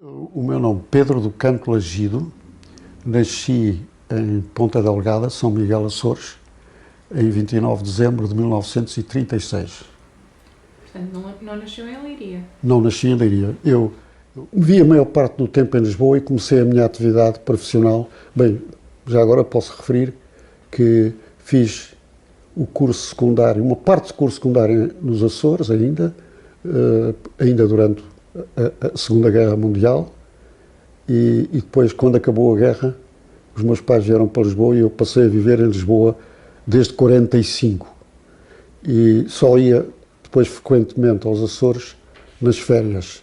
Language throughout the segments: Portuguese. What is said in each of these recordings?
O meu nome é Pedro do Canto Lagido, nasci em Ponta Delgada, São Miguel Açores, em 29 de dezembro de 1936. Portanto, não nasceu em Leiria. Não nasci em Leiria. Eu vivi a maior parte do tempo em Lisboa e comecei a minha atividade profissional. Bem, já agora posso referir que fiz o curso secundário, uma parte do curso secundário nos Açores ainda durante a Segunda Guerra Mundial, e depois, quando acabou a guerra, os meus pais vieram para Lisboa e eu passei a viver em Lisboa desde 45. E só ia depois frequentemente aos Açores nas férias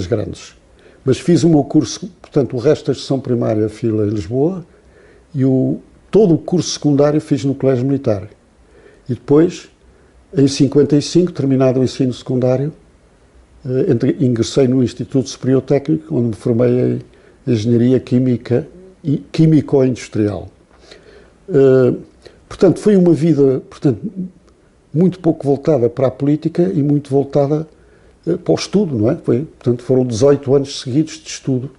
grandes. Mas fiz o meu curso, portanto, o resto da instrução primária fiz em Lisboa e todo o curso secundário fiz no Colégio Militar. E depois, em 55, terminado o ensino secundário, ingressei no Instituto Superior Técnico, onde me formei em Engenharia Química e Químico-Industrial. Portanto, foi uma vida, muito pouco voltada para a política e muito voltada para o estudo, não é? Portanto, foram 18 anos seguidos de estudo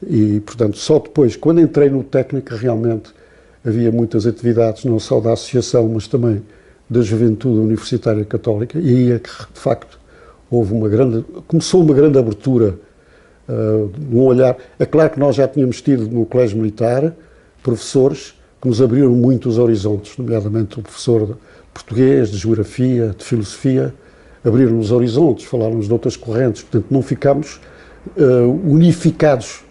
e, portanto, só depois, quando entrei no técnico, realmente havia muitas atividades, não só da associação, mas também da Juventude Universitária Católica, e aí é que, de facto, começou uma grande abertura, um olhar. É claro que nós já tínhamos tido no Colégio Militar professores que nos abriram muito os horizontes, nomeadamente o professor de português, de geografia, de filosofia, abriram-nos os horizontes, falaram-nos de outras correntes, portanto não ficámos unificados,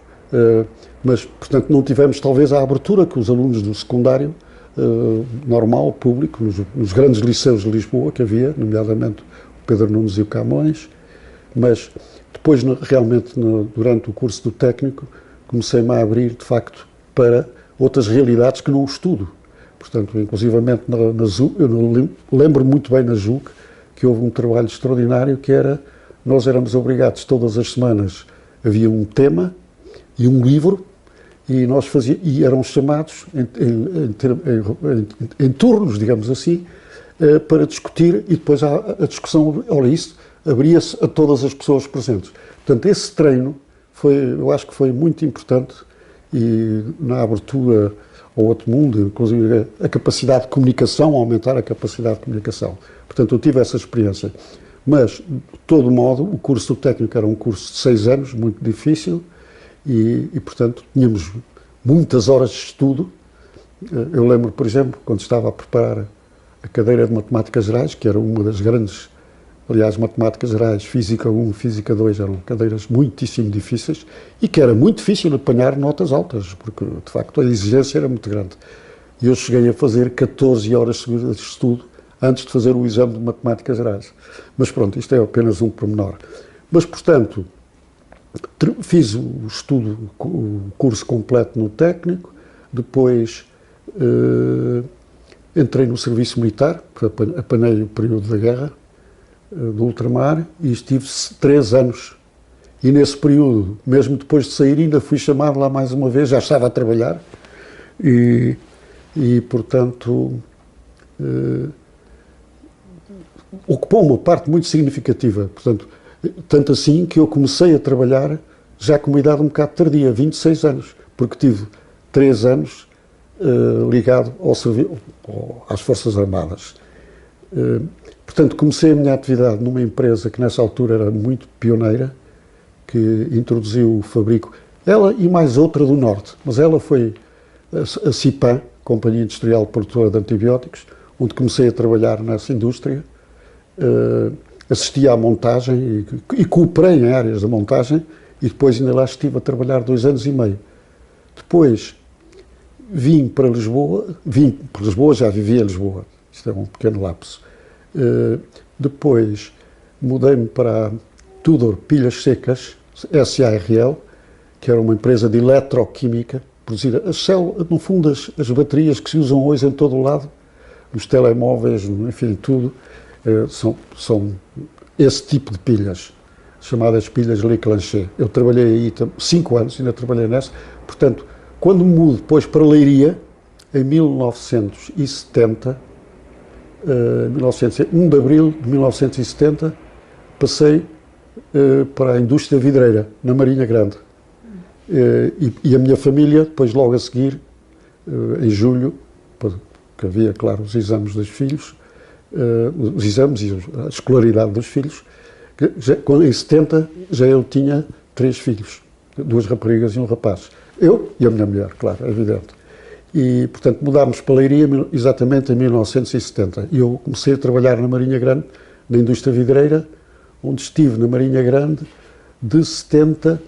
mas, portanto, não tivemos talvez a abertura que os alunos do secundário normal, público, nos grandes liceus de Lisboa que havia, nomeadamente o Pedro Nunes e o Camões, mas depois, realmente, durante o curso do técnico, comecei-me a abrir, de facto, para outras realidades que não estudo. Portanto, inclusivamente na ZUC, eu lembro muito bem na ZUC, que houve um trabalho extraordinário que era, nós éramos obrigados todas as semanas, havia um tema e um livro, e nós éramos chamados em turnos, digamos assim, para discutir, e depois a discussão, olha, isso abria-se a todas as pessoas presentes. Portanto, esse treino eu acho que foi muito importante e na abertura ao outro mundo, inclusive a capacidade de comunicação, aumentar a capacidade de comunicação. Portanto, eu tive essa experiência. Mas, de todo modo, o curso do técnico era um curso de 6 anos, muito difícil, e portanto, tínhamos muitas horas de estudo. Eu lembro, por exemplo, quando estava a preparar a cadeira de Matemáticas Gerais, que era uma das grandes, aliás, Matemáticas Gerais, Física 1, Física 2, eram cadeiras muitíssimo difíceis e que era muito difícil apanhar notas altas, porque, de facto, a exigência era muito grande. E eu cheguei a fazer 14 horas seguidas de estudo antes de fazer o exame de Matemáticas Gerais. Mas pronto, isto é apenas um pormenor. Mas, portanto, fiz o estudo, o curso completo no técnico, depois entrei no serviço militar, apanhei o período da guerra, do ultramar, e estive 3 anos. E nesse período, mesmo depois de sair, ainda fui chamado lá mais uma vez, já estava a trabalhar, e portanto, ocupou uma parte muito significativa. Portanto, tanto assim que eu comecei a trabalhar já com uma idade um bocado tardia, 26 anos, porque tive 3 anos ligado às Forças Armadas. Portanto, comecei a minha atividade numa empresa que nessa altura era muito pioneira, que introduziu o fabrico, ela e mais outra do Norte, mas ela foi a CIPAM, Companhia Industrial Produtora de Antibióticos, onde comecei a trabalhar nessa indústria, assisti à montagem e cooperei em áreas da montagem, e depois ainda lá estive a trabalhar 2 anos e meio. Depois vim para Lisboa, já vivia em Lisboa, isto é um pequeno lapso. Depois mudei-me para a Tudor Pilhas Secas, SARL, que era uma empresa de eletroquímica, produzir no fundo as baterias que se usam hoje em todo o lado, nos telemóveis, enfim, tudo, são esse tipo de pilhas, chamadas pilhas Leclanché. Eu trabalhei aí 5 anos, ainda trabalhei nessa, portanto, quando mudo depois para Leiria, em 1970, 1 de abril de 1970, passei para a indústria vidreira, na Marinha Grande. E a minha família, depois logo a seguir, em julho, porque havia, claro, os exames dos filhos, os exames e a escolaridade dos filhos, em 70 já eu tinha 3 filhos, 2 raparigas e um rapaz. Eu e a minha mulher, claro, é evidente. E, portanto, mudámos para Leiria exatamente em 1970. E eu comecei a trabalhar na Marinha Grande, na indústria vidreira, onde estive na Marinha Grande de 70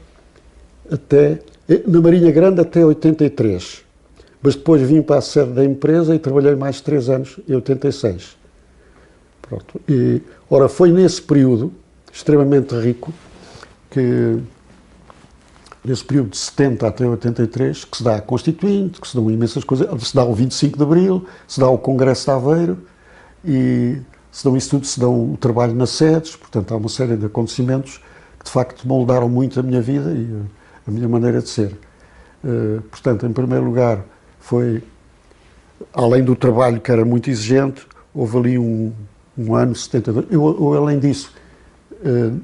na Marinha Grande até 83. Mas depois vim para a sede da empresa e trabalhei mais 3 anos, em 86. Pronto. E, ora, foi nesse período extremamente rico, que nesse período de 70 até 83, que se dá a Constituinte, que se dão imensas coisas, se dá o 25 de Abril, se dá o Congresso de Aveiro, e se dão isso tudo, se dão o trabalho nas sedes, portanto há uma série de acontecimentos que de facto moldaram muito a minha vida e a minha maneira de ser. Portanto, em primeiro lugar, foi, além do trabalho que era muito exigente, houve ali um ano, 72, além disso,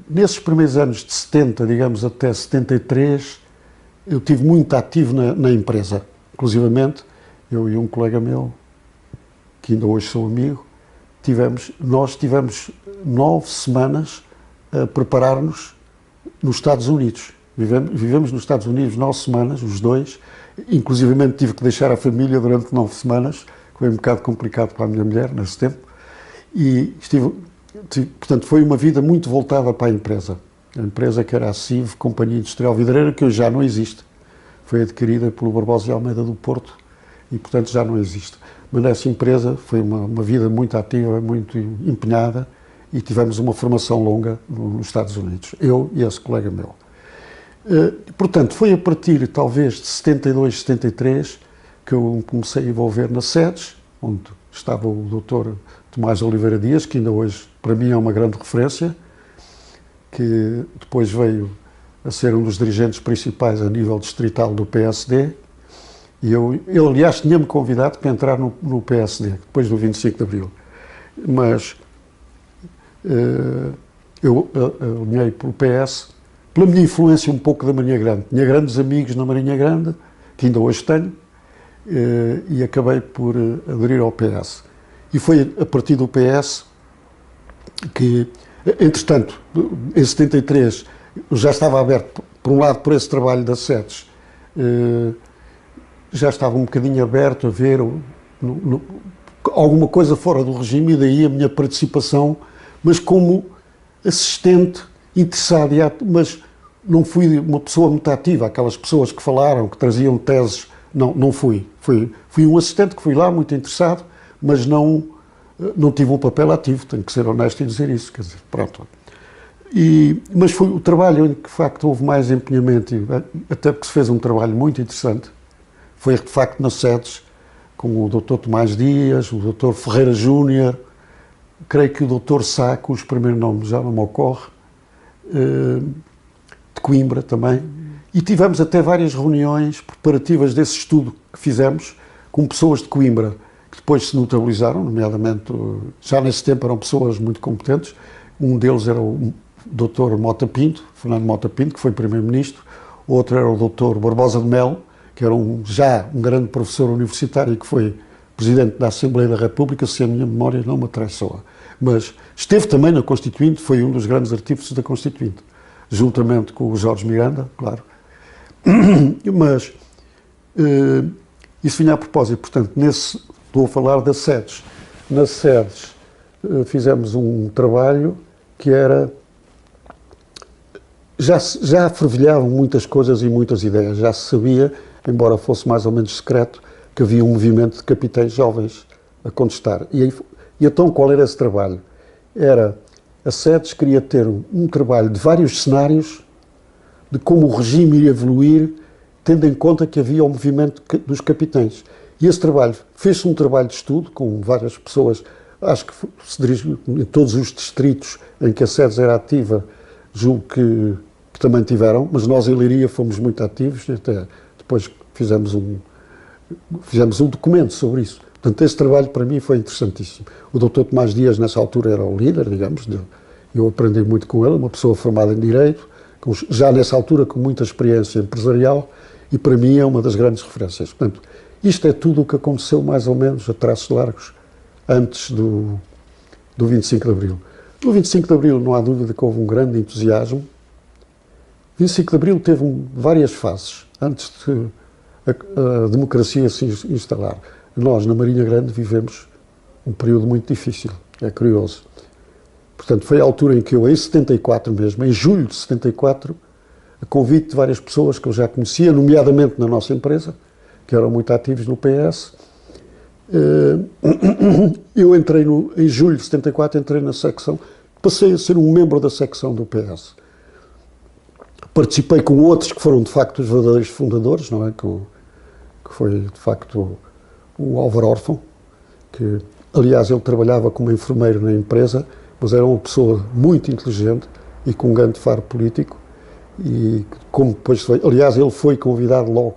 nesses primeiros anos de 70, digamos, até 73, eu estive muito ativo na empresa. Inclusivamente, eu e um colega meu, que ainda hoje sou amigo, nós tivemos 9 semanas a preparar-nos nos Estados Unidos. Vivemos nos Estados Unidos 9 semanas, os dois. Inclusivamente tive que deixar a família durante 9 semanas, que foi um bocado complicado para a minha mulher nesse tempo. E portanto, foi uma vida muito voltada para a empresa. A empresa que era a CIV, Companhia Industrial Vidreira, que hoje já não existe. Foi adquirida pelo Barbosa de Almeida do Porto e, portanto, já não existe. Mas nessa empresa foi uma vida muito ativa, muito empenhada e tivemos uma formação longa nos Estados Unidos, eu e esse colega meu. Portanto, foi a partir, talvez, de 72, 73, que eu comecei a envolver nas sedes, onde estava o Dr. Tomás Oliveira Dias, que ainda hoje, para mim, é uma grande referência, que depois veio a ser um dos dirigentes principais a nível distrital do PSD, e ele, aliás, tinha-me convidado para entrar no PSD, depois do 25 de Abril. Mas eu alinhei pelo PS, pela minha influência um pouco da Marinha Grande. Tinha grandes amigos na Marinha Grande, que ainda hoje tenho, e acabei por aderir ao PS. E foi a partir do PS que, entretanto, em 73, eu já estava aberto, por um lado, por esse trabalho das sedes, já estava um bocadinho aberto a ver alguma coisa fora do regime, e daí a minha participação, mas como assistente, interessado, mas não fui uma pessoa muito ativa, aquelas pessoas que falaram, que traziam teses, não fui. Fui um assistente que fui lá, muito interessado, mas não tive um papel ativo, tenho que ser honesto e dizer isso, quer dizer, pronto. Mas foi o trabalho em que, de facto, houve mais empenhamento, até porque se fez um trabalho muito interessante, foi, de facto, nas sedes, com o Dr. Tomás Dias, o Dr. Ferreira Júnior, creio que o Dr. Sá, os primeiros nomes já não me ocorre, de Coimbra também, e tivemos até várias reuniões preparativas desse estudo que fizemos com pessoas de Coimbra, que depois se notabilizaram, nomeadamente, já nesse tempo eram pessoas muito competentes. Um deles era o Dr. Mota Pinto, Fernando Mota Pinto, que foi Primeiro-Ministro. Outro era o Dr. Barbosa de Melo, que era já um grande professor universitário e que foi Presidente da Assembleia da República, se a minha memória não me atraiçoa. Mas esteve também na Constituinte, foi um dos grandes artífices da Constituinte, juntamente com o Jorge Miranda, claro. Mas isso vinha a propósito, portanto, estou a falar das sedes. Nas sedes fizemos um trabalho que era... Já fervilhavam muitas coisas e muitas ideias, já se sabia, embora fosse mais ou menos secreto, que havia um movimento de capitães jovens a contestar. E então qual era esse trabalho? A SEDES queria ter um trabalho de vários cenários de como o regime iria evoluir, tendo em conta que havia o movimento dos capitães. E esse trabalho, fez-se um trabalho de estudo com várias pessoas, acho que se dirigiu em todos os distritos em que a SEDES era ativa, julgo que também tiveram, mas nós em Leiria fomos muito ativos, e até depois fizemos um documento sobre isso. Portanto, esse trabalho para mim foi interessantíssimo. O Dr. Tomás Dias, nessa altura, era o líder, digamos, Eu aprendi muito com ele, uma pessoa formada em Direito, já nessa altura com muita experiência empresarial, e para mim é uma das grandes referências. Portanto, isto é tudo o que aconteceu mais ou menos a traços largos antes do 25 de Abril. No 25 de Abril não há dúvida que houve um grande entusiasmo. O 25 de Abril teve várias fases antes de a democracia se instalar. Nós, na Marinha Grande, vivemos um período muito difícil, é curioso. Portanto, foi a altura em que eu, em 74 mesmo, em julho de 74, a convite de várias pessoas que eu já conhecia, nomeadamente na nossa empresa, que eram muito ativos no PS, eu entrei em julho de 74, entrei na secção, passei a ser um membro da secção do PS. Participei com outros que foram, de facto, os verdadeiros fundadores, não é? Que foi, de facto, o Álvaro Órfão, que, aliás, ele trabalhava como enfermeiro na empresa, mas era uma pessoa muito inteligente e com um grande faro político, e como depois foi, aliás, ele foi convidado logo,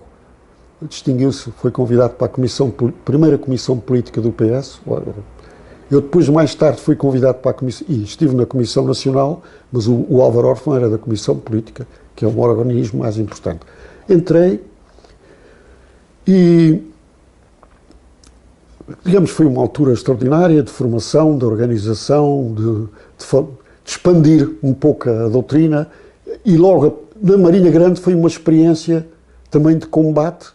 distinguiu-se, foi convidado para a primeira comissão política do PS. Eu depois, mais tarde, fui convidado para a comissão, e estive na Comissão Nacional, mas o Álvaro Órfão era da Comissão Política, que é um organismo mais importante. Entrei e, digamos, foi uma altura extraordinária de formação, de organização, de expandir um pouco a doutrina, e logo na Marinha Grande foi uma experiência também de combate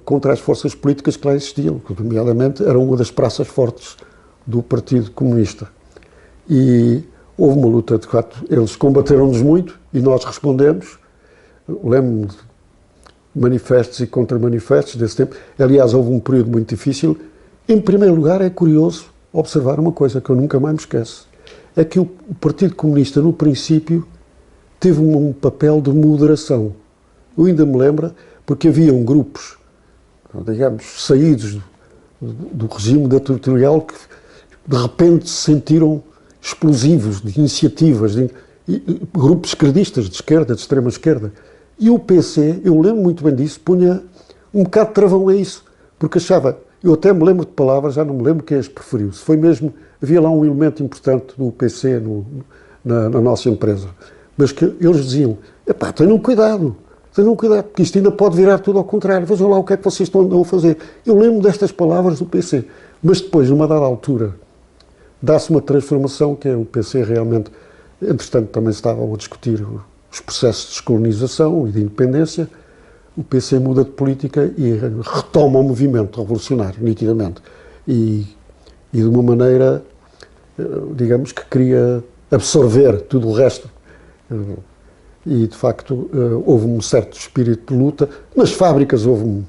contra as forças políticas que lá existiam, que nomeadamente era uma das praças fortes do Partido Comunista. E houve uma luta, de facto, eles combateram-nos muito e nós respondemos. Lembro-me de manifestos e contra-manifestos desse tempo. Aliás, houve um período muito difícil. Em primeiro lugar, é curioso observar uma coisa que eu nunca mais me esqueço. É que o Partido Comunista, no princípio, teve um papel de moderação. Eu ainda me lembro, porque haviam grupos, digamos, saídos do regime ditatorial que de repente se sentiram explosivos, de iniciativas, grupos esquerdistas, de esquerda, de extrema esquerda. E o PC, eu lembro muito bem disso, punha um bocado de travão a isso, porque achava, eu até me lembro de palavras, já não me lembro quem as preferiu, se foi mesmo, havia lá um elemento importante do PC na nossa empresa, mas que eles diziam, epá, tenham cuidado, porque isto ainda pode virar tudo ao contrário, vejam lá o que é que vocês estão a fazer. Eu lembro destas palavras do PC, mas depois, numa dada altura, dá-se uma transformação que é o PC realmente, entretanto também estavam a discutir os processos de descolonização e de independência, o PC muda de política e retoma o movimento revolucionário, nitidamente, e de uma maneira, digamos, que queria absorver tudo o resto. E, de facto, houve um certo espírito de luta. Nas fábricas houve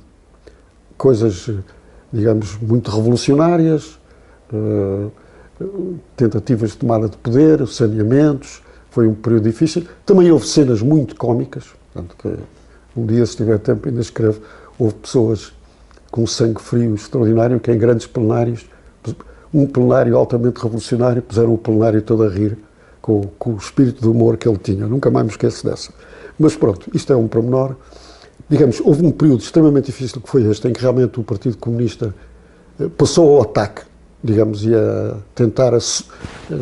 coisas, digamos, muito revolucionárias, tentativas de tomada de poder, saneamentos, foi um período difícil. Também houve cenas muito cómicas, portanto, que um dia, se tiver tempo, ainda escrevo, houve pessoas com sangue frio extraordinário, que em grandes plenários, um plenário altamente revolucionário, puseram o plenário todo a rir, com o espírito de humor que ele tinha. Nunca mais me esqueço dessa. Mas pronto, isto é um pormenor. Digamos, houve um período extremamente difícil que foi este, em que realmente o Partido Comunista passou ao ataque, digamos, e a tentar,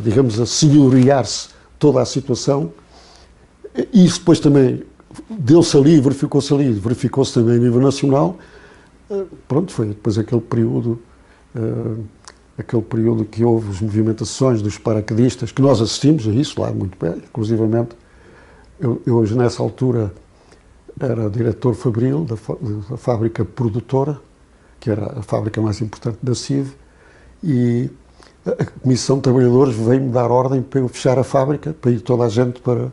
digamos, a senhorear-se toda a situação. E isso depois também deu-se ali, verificou-se também a nível nacional. Pronto, foi depois aquele período que houve as movimentações dos paraquedistas, que nós assistimos a isso lá muito bem, inclusivamente. Eu hoje, nessa altura, era diretor fabril da fábrica produtora, que era a fábrica mais importante da CIV, e a Comissão de Trabalhadores veio-me dar ordem para eu fechar a fábrica, para ir toda a gente para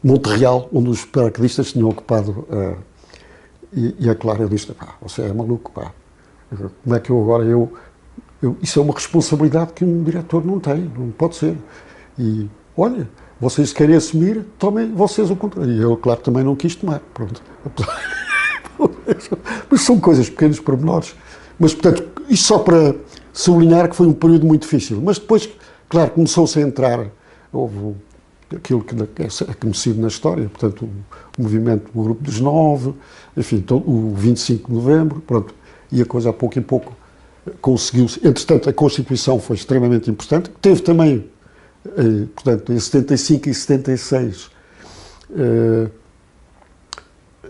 Monterreal, onde os paraquedistas tinham ocupado. E é claro, eu disse, pá, você é maluco, pá. Como é que eu agora, isso é uma responsabilidade que um diretor não tem, não pode ser. E, olha, vocês querem assumir, tomem vocês o controle. E eu, claro, também não quis tomar, pronto. Mas são coisas pequenas, pormenores. Mas, portanto, isto só para sublinhar que foi um período muito difícil. Mas depois, claro, começou-se a entrar, houve aquilo que é conhecido na história, portanto, o movimento do Grupo dos 9, enfim, o 25 de novembro, pronto. E a coisa, a pouco e pouco, conseguiu-se. Entretanto, a Constituição foi extremamente importante. Teve também, portanto, em 75 e 76,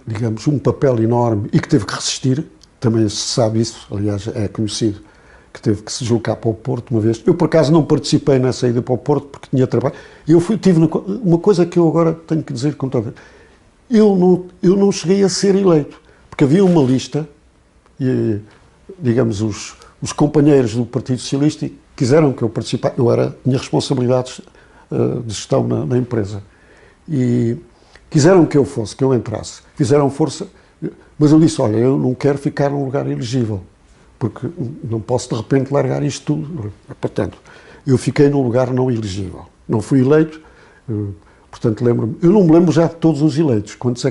digamos, um papel enorme e que teve que resistir. Também se sabe isso, aliás, é conhecido, que teve que se deslocar para o Porto uma vez. Eu, por acaso, não participei nessa ida para o Porto porque tinha trabalho. Tive uma coisa que eu agora tenho que dizer com toda... Eu não cheguei a ser eleito, porque havia uma lista e, digamos, os companheiros do Partido Socialista quiseram que eu participasse. Tinha responsabilidades de gestão na empresa. E quiseram que eu fosse, que eu entrasse. Fizeram força, mas eu disse, olha, eu não quero ficar num lugar elegível, porque não posso de repente largar isto tudo. Portanto, eu fiquei num lugar não elegível. Não fui eleito, portanto, lembro-me. Eu não me lembro já de todos os eleitos. Quantos é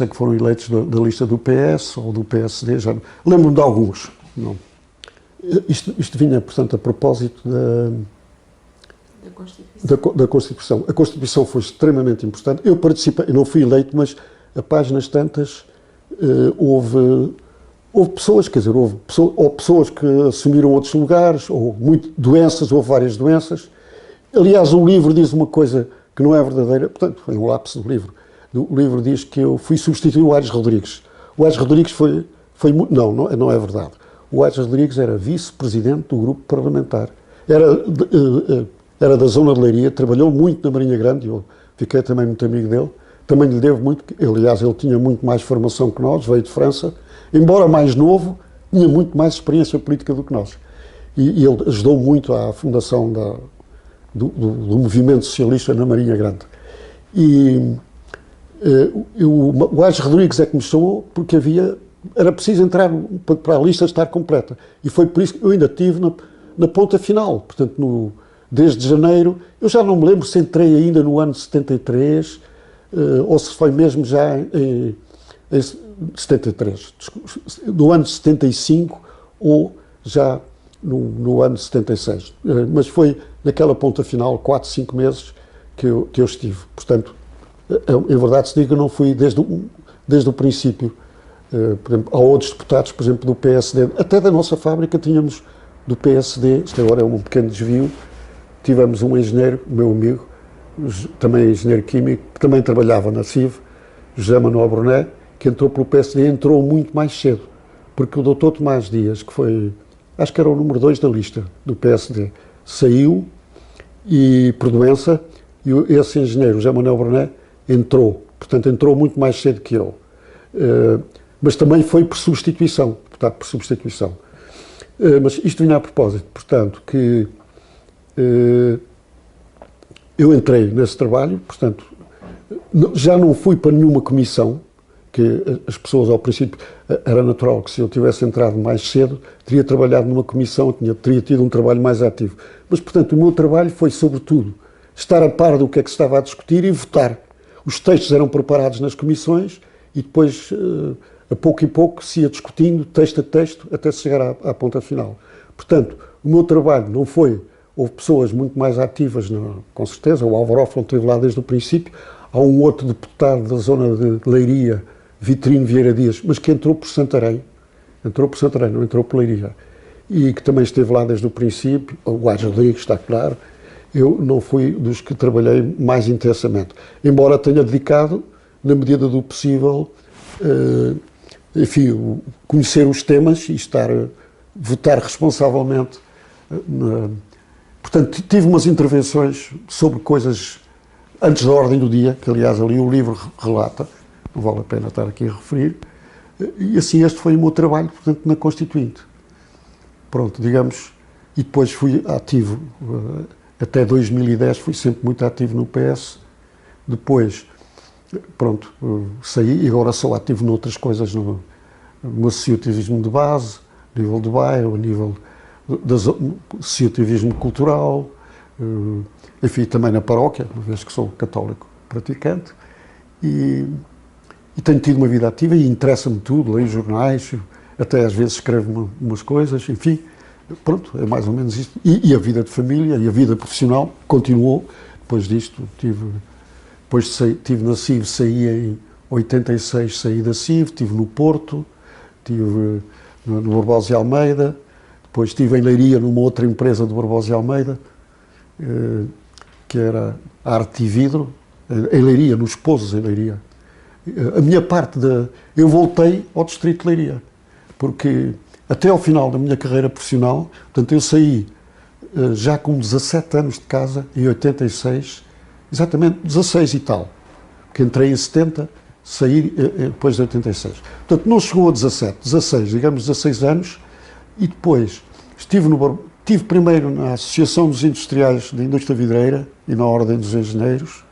que foram eleitos da lista do PS ou do PSD? Já lembro-me de alguns. Não. Isto vinha, portanto, a propósito da Constituição. A Constituição foi extremamente importante. Eu participei, não fui eleito, mas a páginas tantas houve pessoas, quer dizer, houve pessoas que assumiram outros lugares, ou houve várias doenças. Aliás, o livro diz uma coisa que não é verdadeira, portanto, foi um lapso do livro. O livro diz que eu fui substituir o Aires Rodrigues. O Aires Rodrigues não é verdade. O Aires Rodrigues era vice-presidente do grupo parlamentar. Era da zona de Leiria, trabalhou muito na Marinha Grande, eu fiquei também muito amigo dele. Também lhe devo muito, aliás, ele tinha muito mais formação que nós, veio de França. Embora mais novo, tinha muito mais experiência política do que nós. E ele ajudou muito à fundação do movimento socialista na Marinha Grande. E o Aires Rodrigues é que me chamou porque era preciso entrar para a lista estar completa. E foi por isso que eu ainda estive na ponta final. Portanto, desde janeiro, eu já não me lembro se entrei ainda no ano 73 ou se foi mesmo já em 73, no ano 75 ou já no ano 76. Mas foi naquela ponta final, 4, 5 meses, que eu estive. Portanto, em verdade se diga que eu não fui desde o princípio. Por exemplo, há outros deputados, por exemplo, do PSD, até da nossa fábrica tínhamos do PSD, isto agora é um pequeno desvio, tivemos um engenheiro, meu amigo, também engenheiro químico, que também trabalhava na CIV, José Manuel Brunet, que entrou pelo PSD, entrou muito mais cedo, porque o Dr. Tomás Dias, que foi, acho que era o número 2 da lista do PSD, saiu e por doença, e esse engenheiro, José Manuel Brunet, entrou, portanto entrou muito mais cedo que eu. Mas também foi por substituição, deputado por substituição. Mas isto vinha a propósito, portanto, que eu entrei nesse trabalho, portanto, já não fui para nenhuma comissão, que as pessoas ao princípio, era natural que se eu tivesse entrado mais cedo, teria trabalhado numa comissão, teria tido um trabalho mais ativo. Mas, portanto, o meu trabalho foi, sobretudo, estar a par do que é que se estava a discutir e votar. Os textos eram preparados nas comissões e depois, a pouco e pouco, se ia discutindo, texto a texto, até se chegar à ponta final. Portanto, o meu trabalho não foi... Houve pessoas muito mais ativas, com certeza, o Álvaro Offlon esteve lá desde o princípio, há um outro deputado da zona de Leiria, Vitorino Vieira Dias, mas que entrou por Santarém, não entrou por Leiria, e que também esteve lá desde o princípio, o Aires Rodrigues, está claro. Eu não fui dos que trabalhei mais intensamente, embora tenha dedicado, na medida do possível, enfim, conhecer os temas e votar responsavelmente. Portanto, tive umas intervenções sobre coisas antes da ordem do dia, que aliás ali o livro relata, não vale a pena estar aqui a referir, e assim este foi o meu trabalho, portanto, na Constituinte. Pronto, digamos, e depois fui ativo, até 2010 fui sempre muito ativo no PS, depois, pronto, saí e agora sou ativo noutras coisas, no associativismo de base, a nível do bairro, a nível do associativismo cultural, enfim, também na paróquia, uma vez que sou católico praticante, e tenho tido uma vida ativa e interessa-me tudo, leio jornais, até às vezes escrevo umas coisas, enfim, pronto, é mais ou menos isto. E a vida de família e a vida profissional continuou, depois disto, estive na CIV, saí em 86, saí da CIV, estive no Porto, estive no Barbosa e Almeida, depois estive em Leiria numa outra empresa do Barbosa e Almeida, que era a Arte e Vidro, em Leiria, nos Pousos, em Leiria. A minha parte eu voltei ao distrito de Leiria, porque até ao final da minha carreira profissional, portanto, eu saí já com 17 anos de casa, em 86, exatamente 16 e tal, porque entrei em 70, saí depois de 86. Portanto, não chegou a 17, 16, digamos 16 anos, e depois estive primeiro na Associação dos Industriais da Indústria Vidreira e na Ordem dos Engenheiros,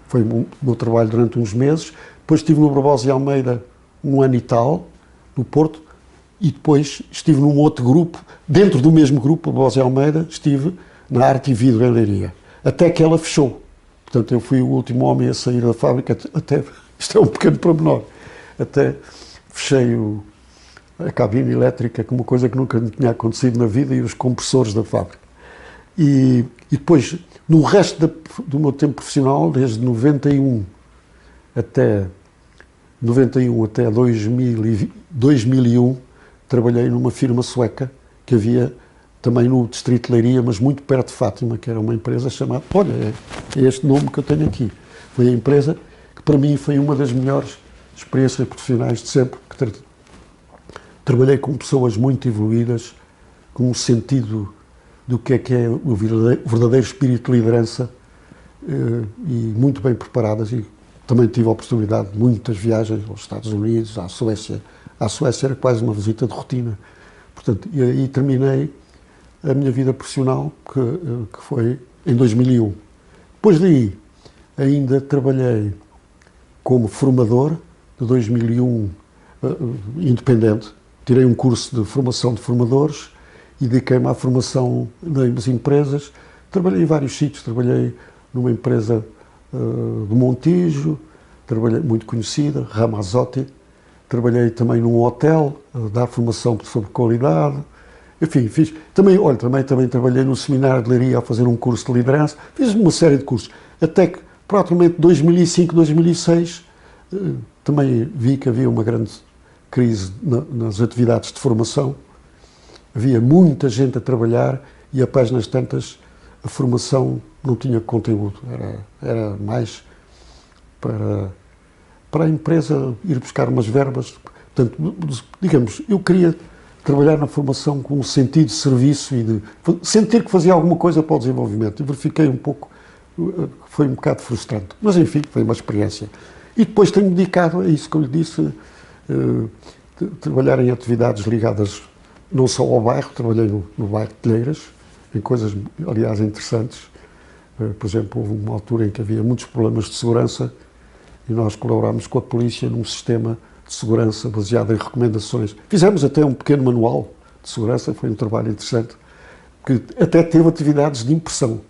foi o meu trabalho durante uns meses. Depois estive no Barbosa e Almeida um ano e tal, no Porto, e depois estive num outro grupo, dentro do mesmo grupo, Barbosa e Almeida, estive na Arte e Vidro em Leiria, até que ela fechou. Portanto, eu fui o último homem a sair da fábrica, até, isto é um pequeno pormenor, até fechei a cabine elétrica, que é uma coisa que nunca me tinha acontecido na vida, e os compressores da fábrica. E depois, no resto do meu tempo profissional, desde 91 até 2001, trabalhei numa firma sueca que havia também no distrito de Leiria, mas muito perto de Fátima, que era uma empresa chamada... Olha, é este nome que eu tenho aqui. Foi a empresa que para mim foi uma das melhores experiências profissionais de sempre, que trabalhei com pessoas muito evoluídas, com um sentido do que é o verdadeiro espírito de liderança, e muito bem preparadas, e também tive a oportunidade de muitas viagens aos Estados Unidos, à Suécia. À Suécia era quase uma visita de rotina. Portanto, e aí terminei a minha vida profissional, que foi em 2001. Depois daí, ainda trabalhei como formador, de 2001, independente. Tirei um curso de formação de formadores e dediquei-me à formação nas empresas. Trabalhei em vários sítios, trabalhei numa empresa do Montijo, trabalhei muito conhecida, Ramazotti. Trabalhei também num hotel, a dar formação sobre qualidade. Enfim, fiz. Também trabalhei no seminário de Leiria a fazer um curso de liderança. Fiz uma série de cursos. Até que, praticamente, 2005, 2006, também vi que havia uma grande crise nas atividades de formação. Havia muita gente a trabalhar e, a páginas tantas, a formação não tinha conteúdo. Era mais para a empresa ir buscar umas verbas. Portanto, digamos, eu queria trabalhar na formação com um sentido de serviço e de sentir que fazia alguma coisa para o desenvolvimento. E verifiquei um pouco, foi um bocado frustrante. Mas, enfim, foi uma experiência. E depois tenho-me dedicado a isso que eu lhe disse, trabalhar em atividades ligadas não só ao bairro, trabalhei no bairro de Telheiras, em coisas, aliás, interessantes. Por exemplo, houve uma altura em que havia muitos problemas de segurança e nós colaborámos com a polícia num sistema de segurança baseado em recomendações. Fizemos até um pequeno manual de segurança, foi um trabalho interessante, que até teve atividades de impressão,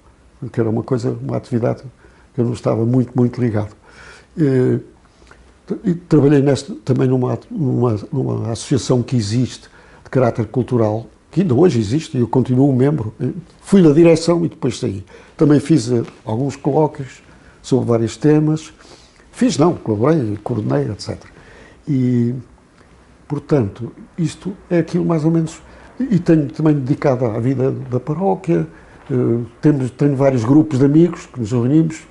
que era uma atividade que eu não estava muito ligado. E trabalhei também numa associação que existe, de caráter cultural, que ainda hoje existe, e eu continuo membro. Fui na direção e depois saí. Também fiz alguns colóquios sobre vários temas. Colaborei, coordenei, etc. E, portanto, isto é aquilo mais ou menos. E tenho também dedicado à vida da paróquia. Tenho vários grupos de amigos que nos reunimos,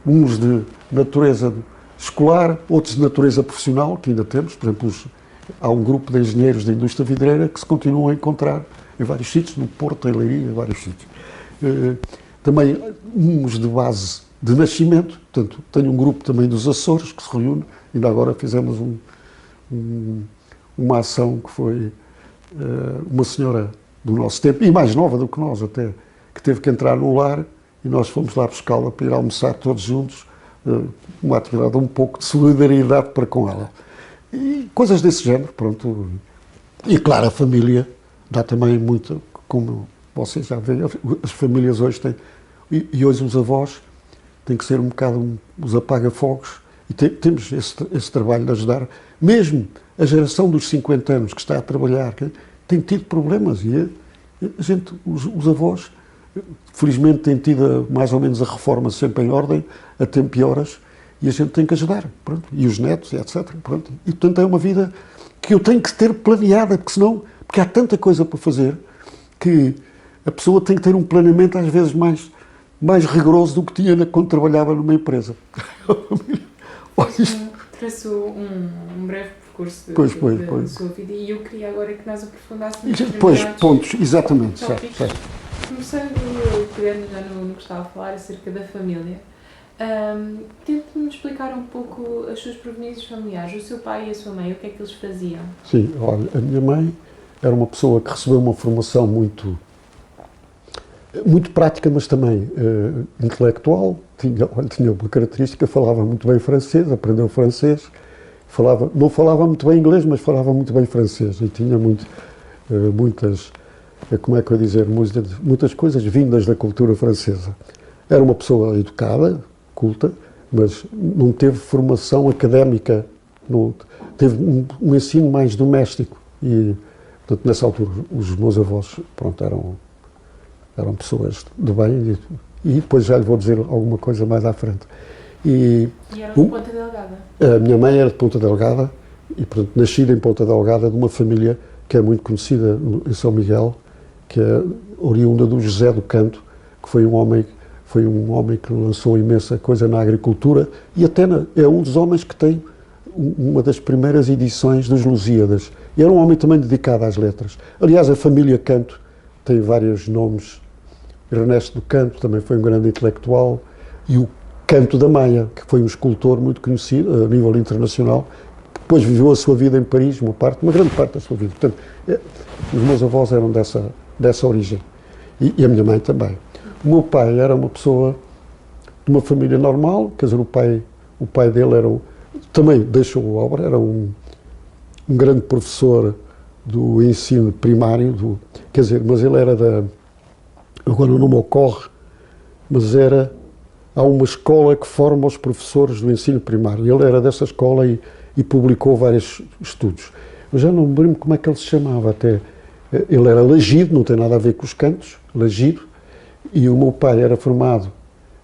uns de natureza escolar, outros de natureza profissional, que ainda temos. Por exemplo, há um grupo de engenheiros da indústria vidreira que se continuam a encontrar em vários sítios, no Porto, em Leiria, em vários sítios. Também uns de base de nascimento, portanto, tenho um grupo também dos Açores que se reúne, ainda agora fizemos uma ação que foi uma senhora do nosso tempo, e mais nova do que nós até, que teve que entrar no lar e nós fomos lá buscá-la para ir almoçar todos juntos, uma atividade um pouco de solidariedade para com ela. E coisas desse género, pronto. E claro, a família dá também muito, como vocês já veem, as famílias hoje têm, e hoje os avós têm que ser um bocado os apaga-fogos, e temos esse trabalho de ajudar, mesmo a geração dos 50 anos que está a trabalhar, que tem tido problemas, e os avós, felizmente têm tido mais ou menos a reforma sempre em ordem, a tempo e horas, e a gente tem que ajudar, pronto, e os netos, e etc. Pronto. E, portanto, é uma vida que eu tenho que ter planeada, porque há tanta coisa para fazer que a pessoa tem que ter um planeamento às vezes mais rigoroso do que tinha quando trabalhava numa empresa. Trouxe um breve percurso da sua vida e eu queria agora que nós aprofundássemos depois pontos, exatamente, certo. Começando, pegando já no que estava a falar acerca da família, tente-me explicar um pouco as suas proveniências familiares, o seu pai e a sua mãe, o que é que eles faziam? Sim, olha, a minha mãe era uma pessoa que recebeu uma formação muito prática, mas também intelectual. Tinha uma característica, falava muito bem francês, aprendeu francês, não falava muito bem inglês, mas falava muito bem francês e tinha muitas, como é que eu dizer, muitas coisas vindas da cultura francesa. Era uma pessoa educada, culta, mas não teve formação académica, teve um ensino mais doméstico e, portanto, nessa altura, os meus avós, pronto, eram pessoas de bem e depois já lhe vou dizer alguma coisa mais à frente. E era de Ponta Delgada? A minha mãe era de Ponta Delgada e, portanto, nascida em Ponta Delgada de uma família que é muito conhecida em São Miguel, que é oriunda do José do Canto, que foi um homem que lançou imensa coisa na agricultura e até é um dos homens que tem uma das primeiras edições dos Lusíadas. E era um homem também dedicado às letras. Aliás, a família Canto tem vários nomes. Ernesto do Canto também foi um grande intelectual e o Canto da Maia, que foi um escultor muito conhecido a nível internacional, que depois viveu a sua vida em Paris, uma grande parte da sua vida. Portanto, os meus avós eram dessa origem e a minha mãe também. O meu pai era uma pessoa de uma família normal, quer dizer, o pai dele também deixou a obra, era um grande professor do ensino primário, quer dizer, mas ele era agora não me ocorre, mas há uma escola que forma os professores do ensino primário. Ele era dessa escola e publicou vários estudos. Eu já não me lembro como é que ele se chamava até. Ele era Lagido, não tem nada a ver com os cantos, Lagido, e o meu pai era formado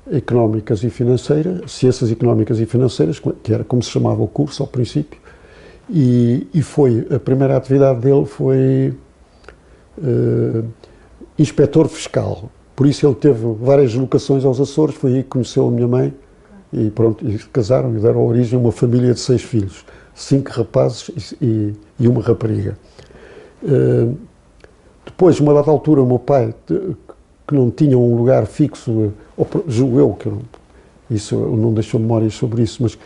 em Económicas e Financeiras, Ciências Económicas e Financeiras, que era como se chamava o curso ao princípio, e a primeira atividade dele foi inspetor fiscal. Por isso ele teve várias locações aos Açores, foi aí que conheceu a minha mãe e pronto, e casaram e deram origem a uma família de 6 filhos, 5 rapazes e uma rapariga. Depois, uma dada altura, o meu pai, que não tinha um lugar fixo, julgo eu, isso não deixou memórias sobre isso, mas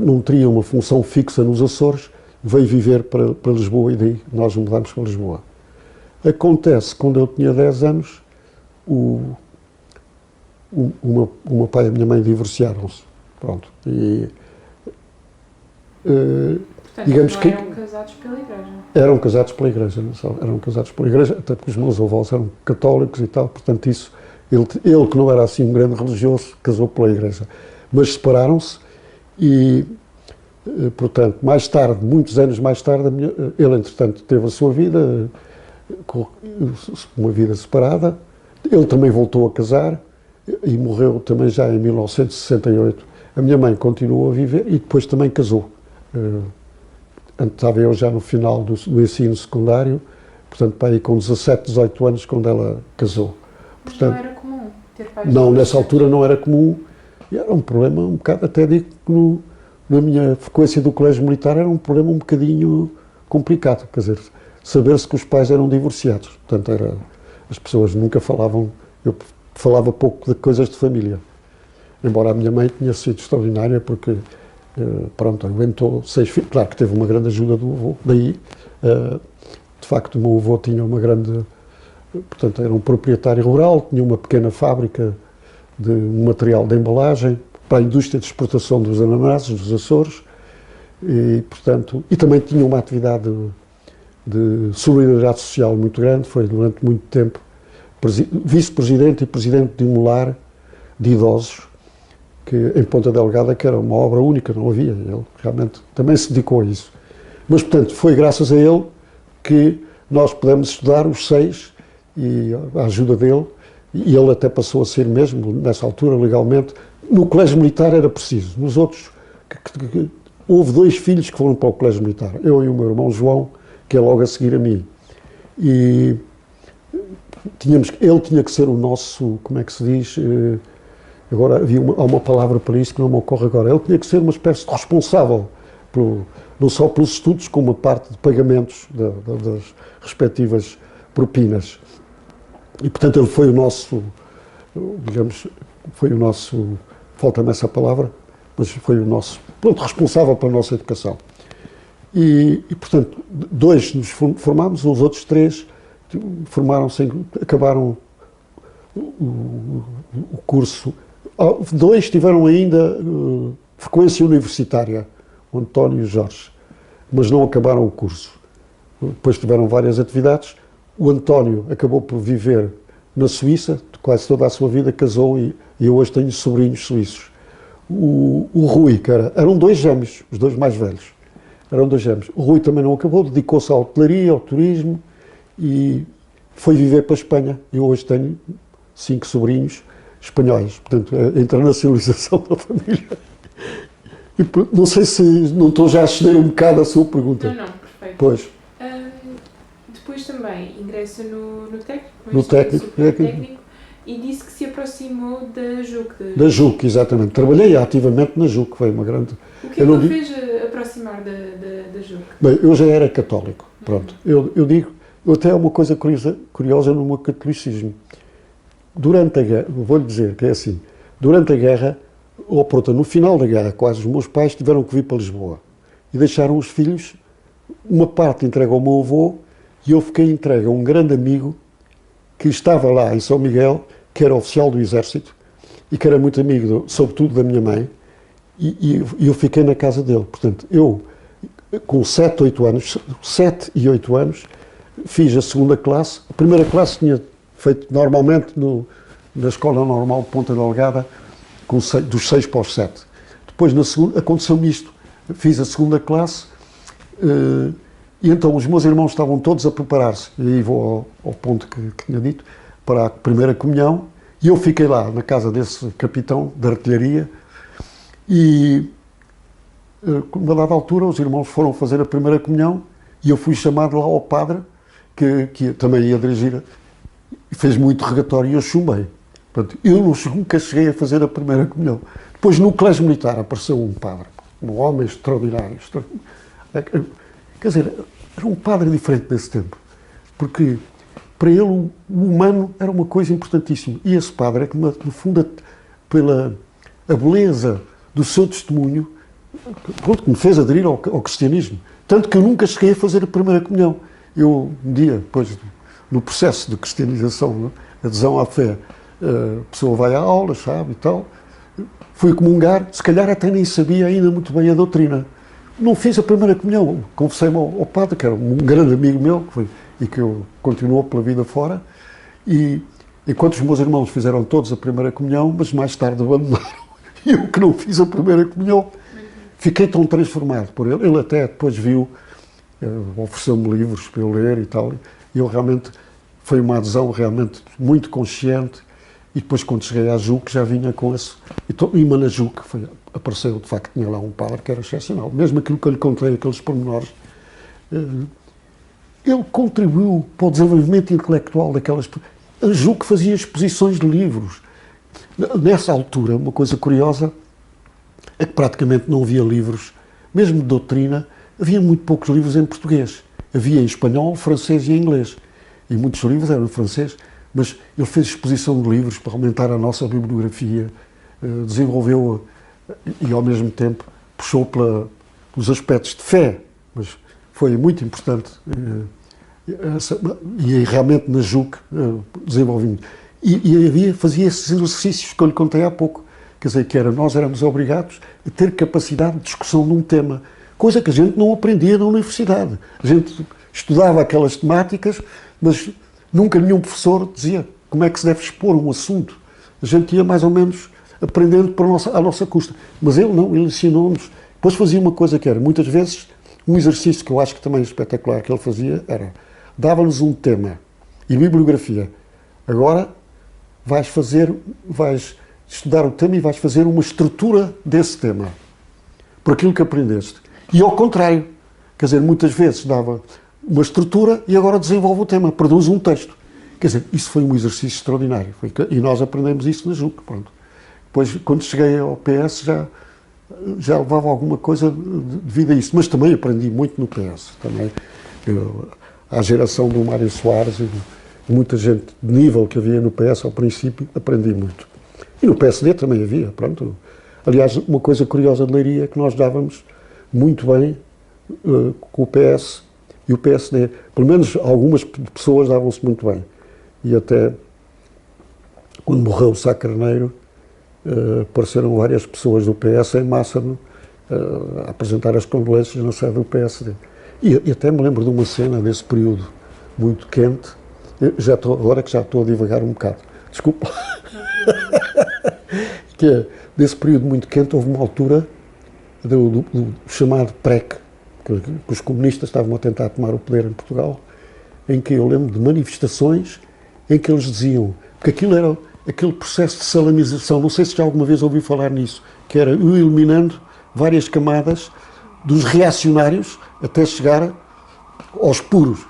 não teria uma função fixa nos Açores, veio viver para Lisboa e daí nós mudámos para Lisboa. Acontece, quando eu tinha 10 anos, o meu pai e a minha mãe divorciaram-se. Pronto. E, portanto, digamos que eram casados pela igreja? Eram casados pela igreja, eram casados pela igreja, até porque os meus avós eram católicos e tal, portanto isso, ele que não era assim um grande religioso, casou pela igreja. Mas separaram-se e, portanto, mais tarde, muitos anos mais tarde, ele entretanto teve a sua vida, uma vida separada, ele também voltou a casar e morreu também já em 1968. A minha mãe continuou a viver e depois também casou. Estava eu já no final do ensino secundário, portanto, para aí com 17, 18 anos, quando ela casou. Mas portanto, não era comum ter pais? Não, nessa altura não era comum. E era um problema um bocado, até digo que na minha frequência do colégio militar era um problema um bocadinho complicado. Quer dizer, saber-se que os pais eram divorciados. Portanto, as pessoas nunca falavam, eu falava pouco de coisas de família. Embora a minha mãe tenha sido extraordinária, porque pronto, aguentou 6 filhos. Claro que teve uma grande ajuda do avô. Daí, de facto, o meu avô tinha uma grande... Portanto, era um proprietário rural, tinha uma pequena fábrica de material de embalagem para a indústria de exportação dos ananases, dos Açores, e, portanto, e também tinha uma atividade de solidariedade social muito grande, foi durante muito tempo vice-presidente e presidente de um lar de idosos, que em Ponta Delgada, que era uma obra única, não havia, ele realmente também se dedicou a isso. Mas, portanto, foi graças a ele que nós pudemos estudar os 6 e a ajuda dele, e ele até passou a ser mesmo, nessa altura, legalmente, No colégio militar era preciso. Nos outros, houve 2 filhos que foram para o colégio militar. Eu e o meu irmão João, que é logo a seguir a mim. E ele tinha que ser o nosso, como é que se diz? Agora há uma palavra para isso que não me ocorre agora. Ele tinha que ser uma espécie de responsável, não só pelos estudos, como a parte de pagamentos das respectivas propinas. E, portanto, ele foi o nosso, digamos, falta-me essa palavra, mas foi o nosso, responsável pela nossa educação. E, portanto, 2 nos formámos, os outros 3 formaram-se, acabaram o curso. 2 tiveram ainda frequência universitária, o António e o Jorge, mas não acabaram o curso. Depois tiveram várias atividades. O António acabou por viver na Suíça, quase toda a sua vida, casou e eu hoje tenho sobrinhos suíços. O Rui, que eram 2 gêmeos, os 2 mais velhos, eram 2 gêmeos. O Rui também não acabou, dedicou-se à hotelaria, ao turismo e foi viver para a Espanha. Eu hoje tenho 5 sobrinhos espanhóis, portanto, a internacionalização da família. E, não sei se não estou já a ceder um bocado a sua pergunta. Não, perfeito. Pois. Depois também ingressa no técnico, no técnico, e disse que se aproximou da JUC. Da JUC, exatamente. Trabalhei ativamente na JUC, foi uma grande... O que é que fez aproximar da JUC? Bem, eu já era católico, pronto. Eu digo, até há uma coisa curiosa no meu catolicismo. Durante a guerra, vou-lhe dizer que é assim, durante a guerra, ou pronto, no final da guerra, quase, os meus pais tiveram que vir para Lisboa e deixaram os filhos, uma parte entregue ao meu avô e eu fiquei entregue a um grande amigo que estava lá em São Miguel, que era oficial do Exército e que era muito amigo, sobretudo, da minha mãe, e eu fiquei na casa dele. Portanto, eu, com 7 e 8 anos, fiz a 2ª classe. A 1ª classe tinha feito normalmente na Escola Normal de Ponta Delgada, dos 6 para os 7. Depois, na segunda, aconteceu-me isto. Fiz a 2ª classe e então os meus irmãos estavam todos a preparar-se, e aí vou ao ponto que tinha dito, para a primeira comunhão, e eu fiquei lá, na casa desse capitão de artilharia, e a uma dada altura os irmãos foram fazer a primeira comunhão, e eu fui chamado lá ao padre, que também ia dirigir, e fez muito regatório, e eu chumbei. Portanto, eu nunca cheguei a fazer a primeira comunhão. Depois, no colégio militar, apareceu um padre, um homem extraordinário. Quer dizer, era um padre diferente desse tempo, porque para ele o humano era uma coisa importantíssima. E esse padre é que, no fundo, pela a beleza do seu testemunho, que me fez aderir ao cristianismo. Tanto que eu nunca cheguei a fazer a primeira comunhão. Eu, um dia, depois, no processo de cristianização, adesão à fé, a pessoa vai à aula, sabe, e tal, fui comungar, se calhar até nem sabia ainda muito bem a doutrina. Não fiz a primeira comunhão, confessei-me ao padre, que era um grande amigo meu, e que eu continuou pela vida fora, e enquanto os meus irmãos fizeram todos a primeira comunhão, mas mais tarde abandonaram, e eu que não fiz a primeira comunhão, fiquei tão transformado por ele. Ele até depois viu, ofereceu-me livros para eu ler e tal, e eu realmente, foi uma adesão realmente muito consciente, e depois quando cheguei à JUC já vinha com esse, e na JUC apareceu, de facto, tinha lá um padre que era excepcional, mesmo aquilo que eu lhe contei, aqueles pormenores, ele contribuiu para o desenvolvimento intelectual daquelas... A JUC fazia exposições de livros. Nessa altura, uma coisa curiosa é que praticamente não havia livros, mesmo de doutrina, havia muito poucos livros em português. Havia em espanhol, francês e inglês. E muitos livros eram em francês, mas ele fez exposição de livros para aumentar a nossa bibliografia, desenvolveu e, ao mesmo tempo, puxou pelos aspectos de fé, mas foi muito importante. E realmente na JUC desenvolvimos. E fazia esses exercícios que eu lhe contei há pouco, quer dizer, que nós éramos obrigados a ter capacidade de discussão de um tema, coisa que a gente não aprendia na universidade. A gente estudava aquelas temáticas, mas nunca nenhum professor dizia como é que se deve expor um assunto. A gente ia mais ou menos aprendendo à nossa custa. Mas ele não, ele ensinou-nos. Depois fazia uma coisa que era, muitas vezes, um exercício que eu acho que também é espetacular que ele fazia era, dava-nos um tema e bibliografia. Agora vais estudar o tema e vais fazer uma estrutura desse tema, por aquilo que aprendeste. E ao contrário, quer dizer, muitas vezes dava uma estrutura e agora desenvolve o tema, produz um texto. Quer dizer, isso foi um exercício extraordinário. E nós aprendemos isso na JUC, pronto. Depois, quando cheguei ao PS, já levava alguma coisa devido a isso. Mas também aprendi muito no PS. Também, à geração do Mário Soares e muita gente de nível que havia no PS ao princípio, aprendi muito. E no PSD também havia, pronto. Aliás, uma coisa curiosa de Leiria é que nós dávamos muito bem com o PS e o PSD. Pelo menos algumas pessoas davam-se muito bem. E até, quando morreu o Sá Carneiro, apareceram várias pessoas do PS em massa a apresentar as condolências na sede do PSD. E até me lembro de uma cena desse período muito quente, agora que já estou a divagar um bocado, desculpa, que é, desse período muito quente, houve uma altura do chamado PREC, que os comunistas estavam a tentar tomar o poder em Portugal, em que eu lembro de manifestações em que eles diziam, porque aquilo era aquele processo de salamização, não sei se já alguma vez ouviu falar nisso, que era eliminando várias camadas dos reacionários até chegar aos puros.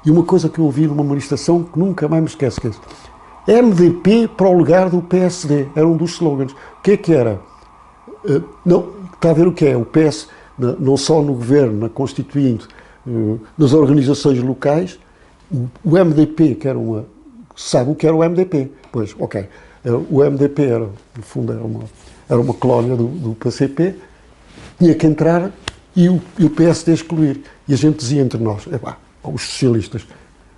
E uma coisa que eu ouvi numa manifestação que nunca mais me esqueço, que é MDP para o lugar do PSD, era um dos slogans. O que era? Não, está a ver o que é? O PS, não só no governo, na Constituinte, nas organizações locais, o MDP, que era uma... Sabe o que era o MDP? Pois, ok. O MDP era, no fundo, era uma colónia do PCP, tinha que entrar e o PSD excluir. E a gente dizia entre nós, os socialistas,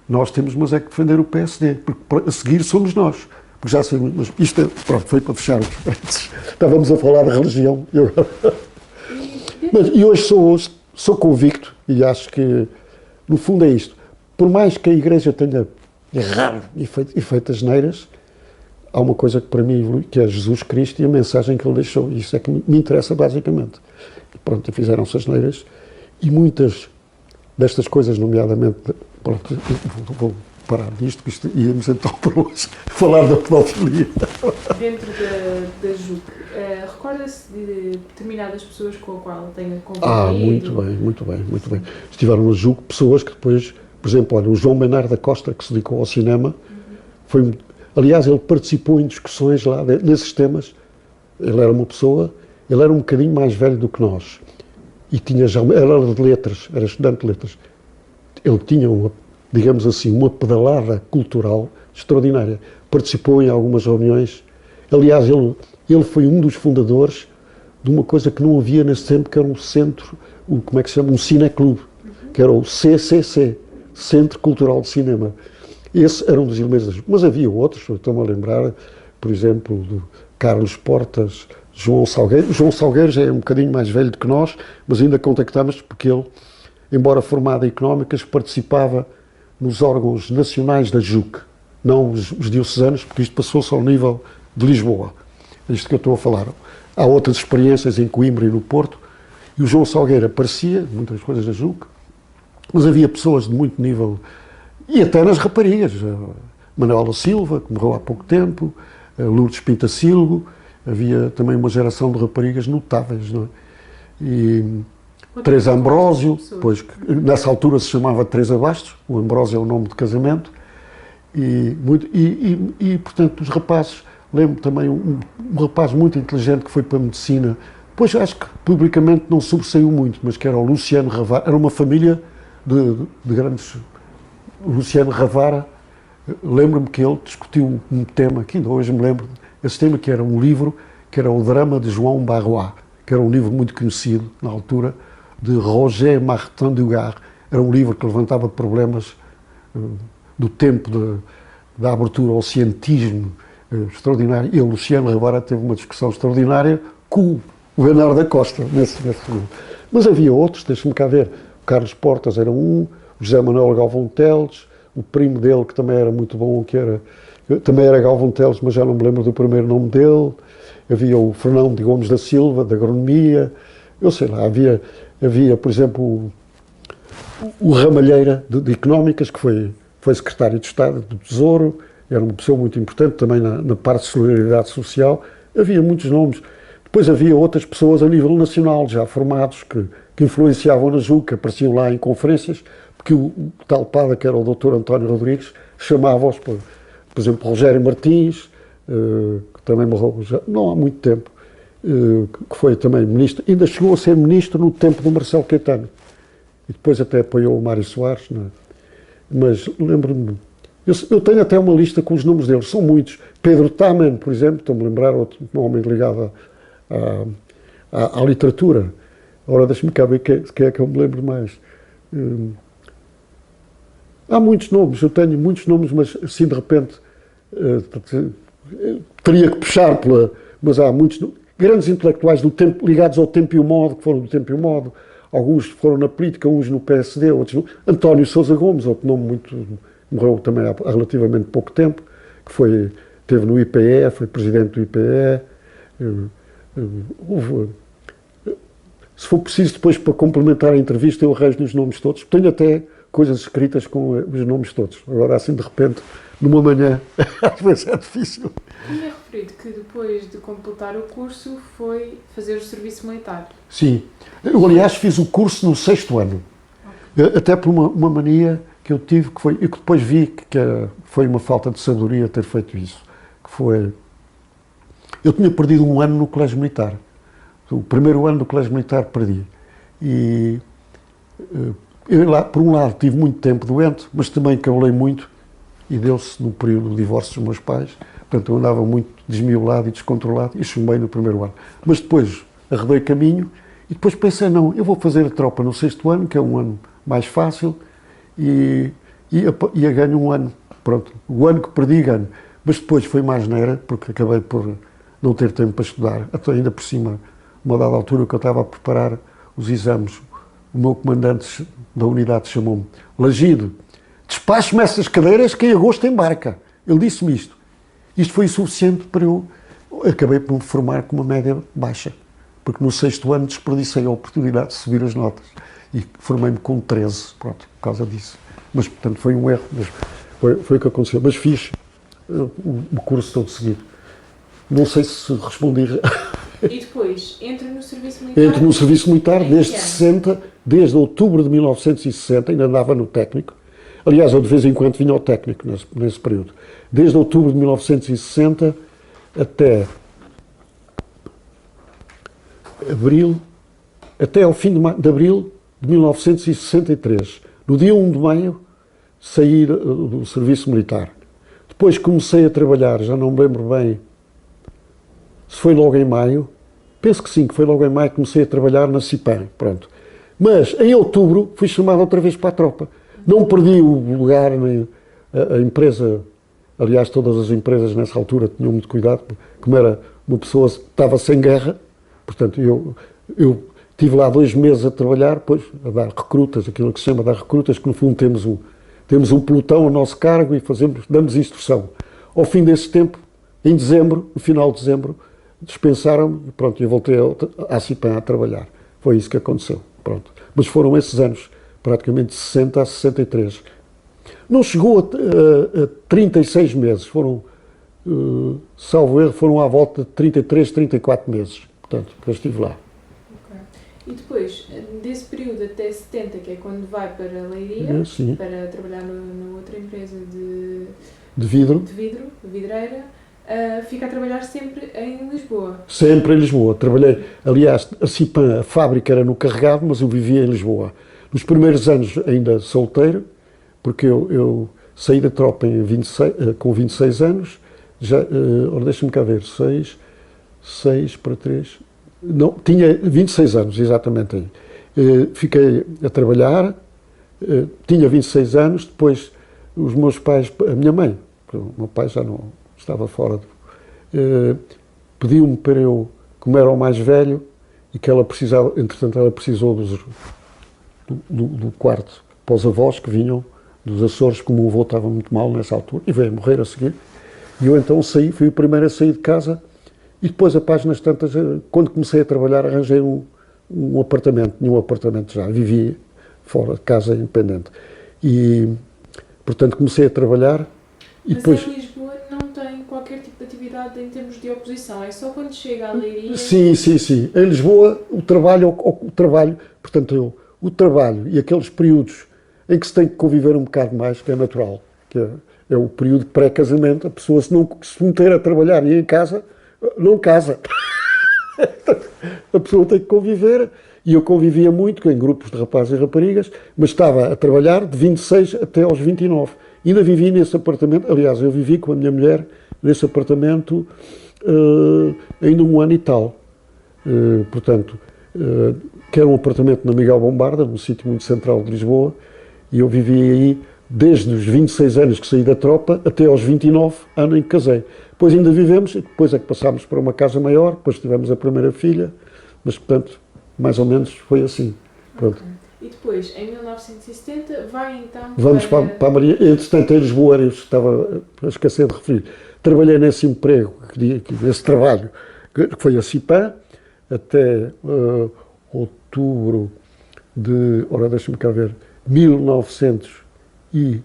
nós temos mas é que defender o PSD, porque a seguir somos nós. Porque já sabemos, mas isto pronto, foi para fechar os parênteses. Estávamos a falar de religião. E hoje sou convicto e acho que, no fundo, é isto. Por mais que a Igreja tenha errado e feito asneiras, há uma coisa que para mim, que é Jesus Cristo e a mensagem que ele deixou. E isso é que me interessa basicamente. E pronto, fizeram-se asneiras e muitas destas coisas, nomeadamente, pronto, vou parar disto, que isto íamos então para hoje falar da pedofilia. Dentro da JUC, recorda-se de determinadas pessoas com a qual tenha convivido? Muito bem. Estiveram na JUC pessoas que depois, por exemplo, olha, o João Bernardo da Costa, que se dedicou ao cinema, aliás, ele participou em discussões lá nesses temas. Ele era uma pessoa, ele era um bocadinho mais velho do que nós. E tinha já, ele era de letras, era estudante de letras. Ele tinha digamos assim, uma pedalada cultural extraordinária. Participou em algumas reuniões. Aliás, ele foi um dos fundadores de uma coisa que não havia nesse tempo, que era um centro, como é que se chama? Um cineclube, que era o CCC, Centro Cultural de Cinema. Esse era um dos elementos. Mas havia outros, estou-me a lembrar, por exemplo, do Carlos Portas, João Salgueiro. João Salgueiro já é um bocadinho mais velho do que nós, mas ainda contactámos porque ele, embora formado em Económicas, participava nos órgãos nacionais da JUC, não os diocesanos, porque isto passou-se ao nível de Lisboa. É isto que eu estou a falar. Há outras experiências em Coimbra e no Porto, e o João Salgueiro aparecia, muitas coisas da JUC, mas havia pessoas de muito nível, e até nas raparigas. Manuela Silva, que morreu há pouco tempo, Lourdes Pintacilgo, havia também uma geração de raparigas notáveis, não é? E Teresa Ambrósio, pois, nessa altura se chamava Teresa Bastos, o Ambrósio é o nome de casamento, e portanto, os rapazes, lembro também um rapaz muito inteligente que foi para a medicina, depois acho que publicamente não sobressaiu muito, mas que era o Luciano Ravara, era uma família de grandes... Luciano Ravara, lembro-me que ele discutiu um tema, que ainda hoje me lembro, esse tema que era um livro, que era o Drama de João Barrois, que era um livro muito conhecido na altura, de Roger Martin Dugard. Era um livro que levantava problemas do tempo da abertura ao cientismo extraordinário. E o Luciano Ravara teve uma discussão extraordinária com o Bernardo da Costa, nesse livro. Mas havia outros, deixa-me cá ver. O Carlos Portas era um, o José Manuel Galvão Teles, o primo dele, que também era muito bom, também era Galvão Teles, mas já não me lembro do primeiro nome dele. Havia o Fernão de Gomes da Silva, da Agronomia. Eu sei lá, havia, por exemplo, o Ramalheira de Económicas, que foi secretário de Estado do Tesouro, era uma pessoa muito importante também na parte de solidariedade social. havia muitos nomes. Depois havia outras pessoas a nível nacional, já formados, que influenciavam na JUC, que apareciam lá em conferências, porque o tal padre, que era o Dr. António Rodrigues, chamava-os, por exemplo, Rogério Martins, que também morreu já, não há muito tempo, que foi também ministro, ainda chegou a ser ministro no tempo do Marcelo Caetano, e depois até apoiou o Mário Soares, não é? Mas lembro-me, eu tenho até uma lista com os nomes deles, são muitos. Pedro Taman, por exemplo, estou-me a lembrar, outro homem ligado à literatura. Ora, deixa-me cá ver quem é que eu me lembro mais. Há muitos nomes, eu tenho muitos nomes, mas assim de repente teria que puxar mas há muitos grandes intelectuais do tempo, ligados ao Tempo e o Modo, que foram do Tempo e o Modo, alguns foram na política, uns no PSD, outros no... António Sousa Gomes, outro nome muito, morreu também há relativamente pouco tempo, que esteve no IPE, foi presidente do IPE, se for preciso depois para complementar a entrevista eu arranjo os nomes todos, tenho até coisas escritas com os nomes todos, agora assim de repente, numa manhã, às vezes é difícil. Tinha referido que depois de completar o curso foi fazer o serviço militar. Sim, eu aliás fiz o curso no 6º ano, até por uma mania que eu tive, e que depois vi que foi uma falta de sabedoria ter feito isso, que foi, eu tinha perdido um ano no Colégio Militar, o primeiro ano do Colégio Militar perdi, e eu lá, por um lado, tive muito tempo doente, mas também cabelei muito, e deu-se no período do divórcio dos meus pais, portanto eu andava muito desmiolado e descontrolado, e chumbei no primeiro ano, mas depois arredei caminho, e depois pensei, não, eu vou fazer a tropa no 6º ano, que é um ano mais fácil, e a ganho um ano, pronto, o ano que perdi ganho, mas depois foi mais asneira, porque acabei por não ter tempo para estudar, até ainda por cima, uma dada altura que eu estava a preparar os exames, o meu comandante da unidade chamou-me, Lagido, despache-me essas cadeiras que em agosto embarca, ele disse-me isto foi suficiente para eu, acabei por me formar com uma média baixa, porque no 6º ano desperdicei a oportunidade de subir as notas, e formei-me com 13, pronto, por causa disso. Mas, portanto, foi um erro, mas foi o que aconteceu. Mas fiz o curso todo seguido. Não sei se respondi. E depois, entra no serviço militar? Entro no serviço militar desde outubro de 1960, ainda andava no técnico. Aliás, eu de vez em quando vinha ao técnico nesse período. Desde outubro de 1960 até ao fim de abril de 1963. No dia 1 de maio, saí do serviço militar. Depois comecei a trabalhar, já não me lembro bem se foi logo em maio, penso que sim, que foi logo em maio que comecei a trabalhar na CIPAM, pronto. Mas em outubro fui chamado outra vez para a tropa. Não perdi o lugar, nem a empresa, aliás todas as empresas nessa altura tinham muito cuidado, como era uma pessoa que estava sem guerra, portanto eu tive lá 2 meses a trabalhar, depois a dar recrutas, aquilo que se chama dar recrutas, que no fundo temos um pelotão a nosso cargo e damos instrução. Ao fim desse tempo, em dezembro, no final de dezembro, dispensaram-me e pronto, eu voltei à CIPAM a trabalhar. Foi isso que aconteceu, pronto. Mas foram esses anos, praticamente de 60 a 63. Não chegou a 36 meses, foram, salvo erro, foram à volta de 33, 34 meses, portanto, eu estive lá. E depois, desse período até 70, que é quando vai para a Leiria, para trabalhar numa outra empresa de vidreira, fica a trabalhar sempre em Lisboa. Sempre em Lisboa. Trabalhei, aliás, a CIPAM, a fábrica era no Carregado, mas eu vivia em Lisboa. Nos primeiros anos ainda solteiro, porque eu saí da tropa com 26 anos, deixa-me cá ver, 6 para 3... Não, tinha 26 anos, exatamente aí. Fiquei a trabalhar, tinha 26 anos, depois os meus pais, a minha mãe, o meu pai já não estava fora, pediu-me para eu, como era o mais velho, e que ela precisava, entretanto ela precisou do quarto para os avós que vinham dos Açores, como o avô estava muito mal nessa altura, e veio morrer a seguir. E eu então saí, fui o primeiro a sair de casa. E depois, a páginas tantas, quando comecei a trabalhar, arranjei um apartamento, tinha um apartamento já, vivia fora de casa, independente. E, portanto, comecei a trabalhar. Mas depois... em Lisboa não tem qualquer tipo de atividade atividade em termos de oposição? É só quando chega à Leiria? Sim. Em Lisboa, o trabalho, portanto, o trabalho e aqueles períodos em que se tem que conviver um bocado mais, que é natural, que é o período pré-casamento, a pessoa se meter a trabalhar e em casa, não casa. A pessoa tem que conviver, e eu convivia muito em grupos de rapazes e raparigas, mas estava a trabalhar de 26 até aos 29. Ainda vivi nesse apartamento, aliás, eu vivi com a minha mulher nesse apartamento ainda um ano e tal. Portanto, que era um apartamento na Miguel Bombarda, num sítio muito central de Lisboa, e eu vivi aí desde os 26 anos que saí da tropa até aos 29 anos em que casei. Depois ainda vivemos, e depois é que passámos para uma casa maior, depois tivemos a primeira filha, mas, portanto, mais ou menos foi assim. Pronto. Okay. E depois, em 1970, vai então Vamos para a Maria. Entretanto, em Lisboa, eu estava a esquecer de referir, trabalhei nesse emprego, nesse trabalho, que foi a CIPAM, até outubro de, deixa-me cá ver, 1900 e,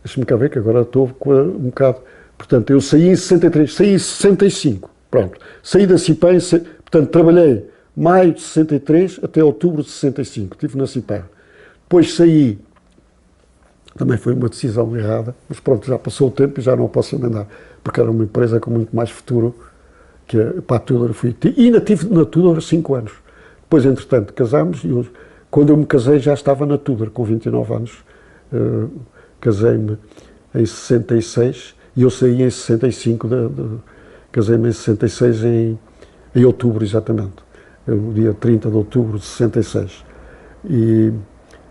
deixa-me cá ver, que agora estou com um bocado, portanto, eu saí em 63, saí em 65, pronto, saí da CIPAM, portanto, trabalhei maio de 63 até outubro de 65, estive na CIPAM. Depois saí, também foi uma decisão errada, mas pronto, já passou o tempo e já não posso emendar, porque era uma empresa com muito mais futuro, que para a Tudor fui. E ainda estive na Tudor 5 anos. Depois, entretanto, casámos e quando eu me casei já estava na Tudor, com 29 anos. Casei-me em 66 e eu saí em 65, casei-me em 66 em outubro, exatamente. O dia 30 de outubro de 66. E,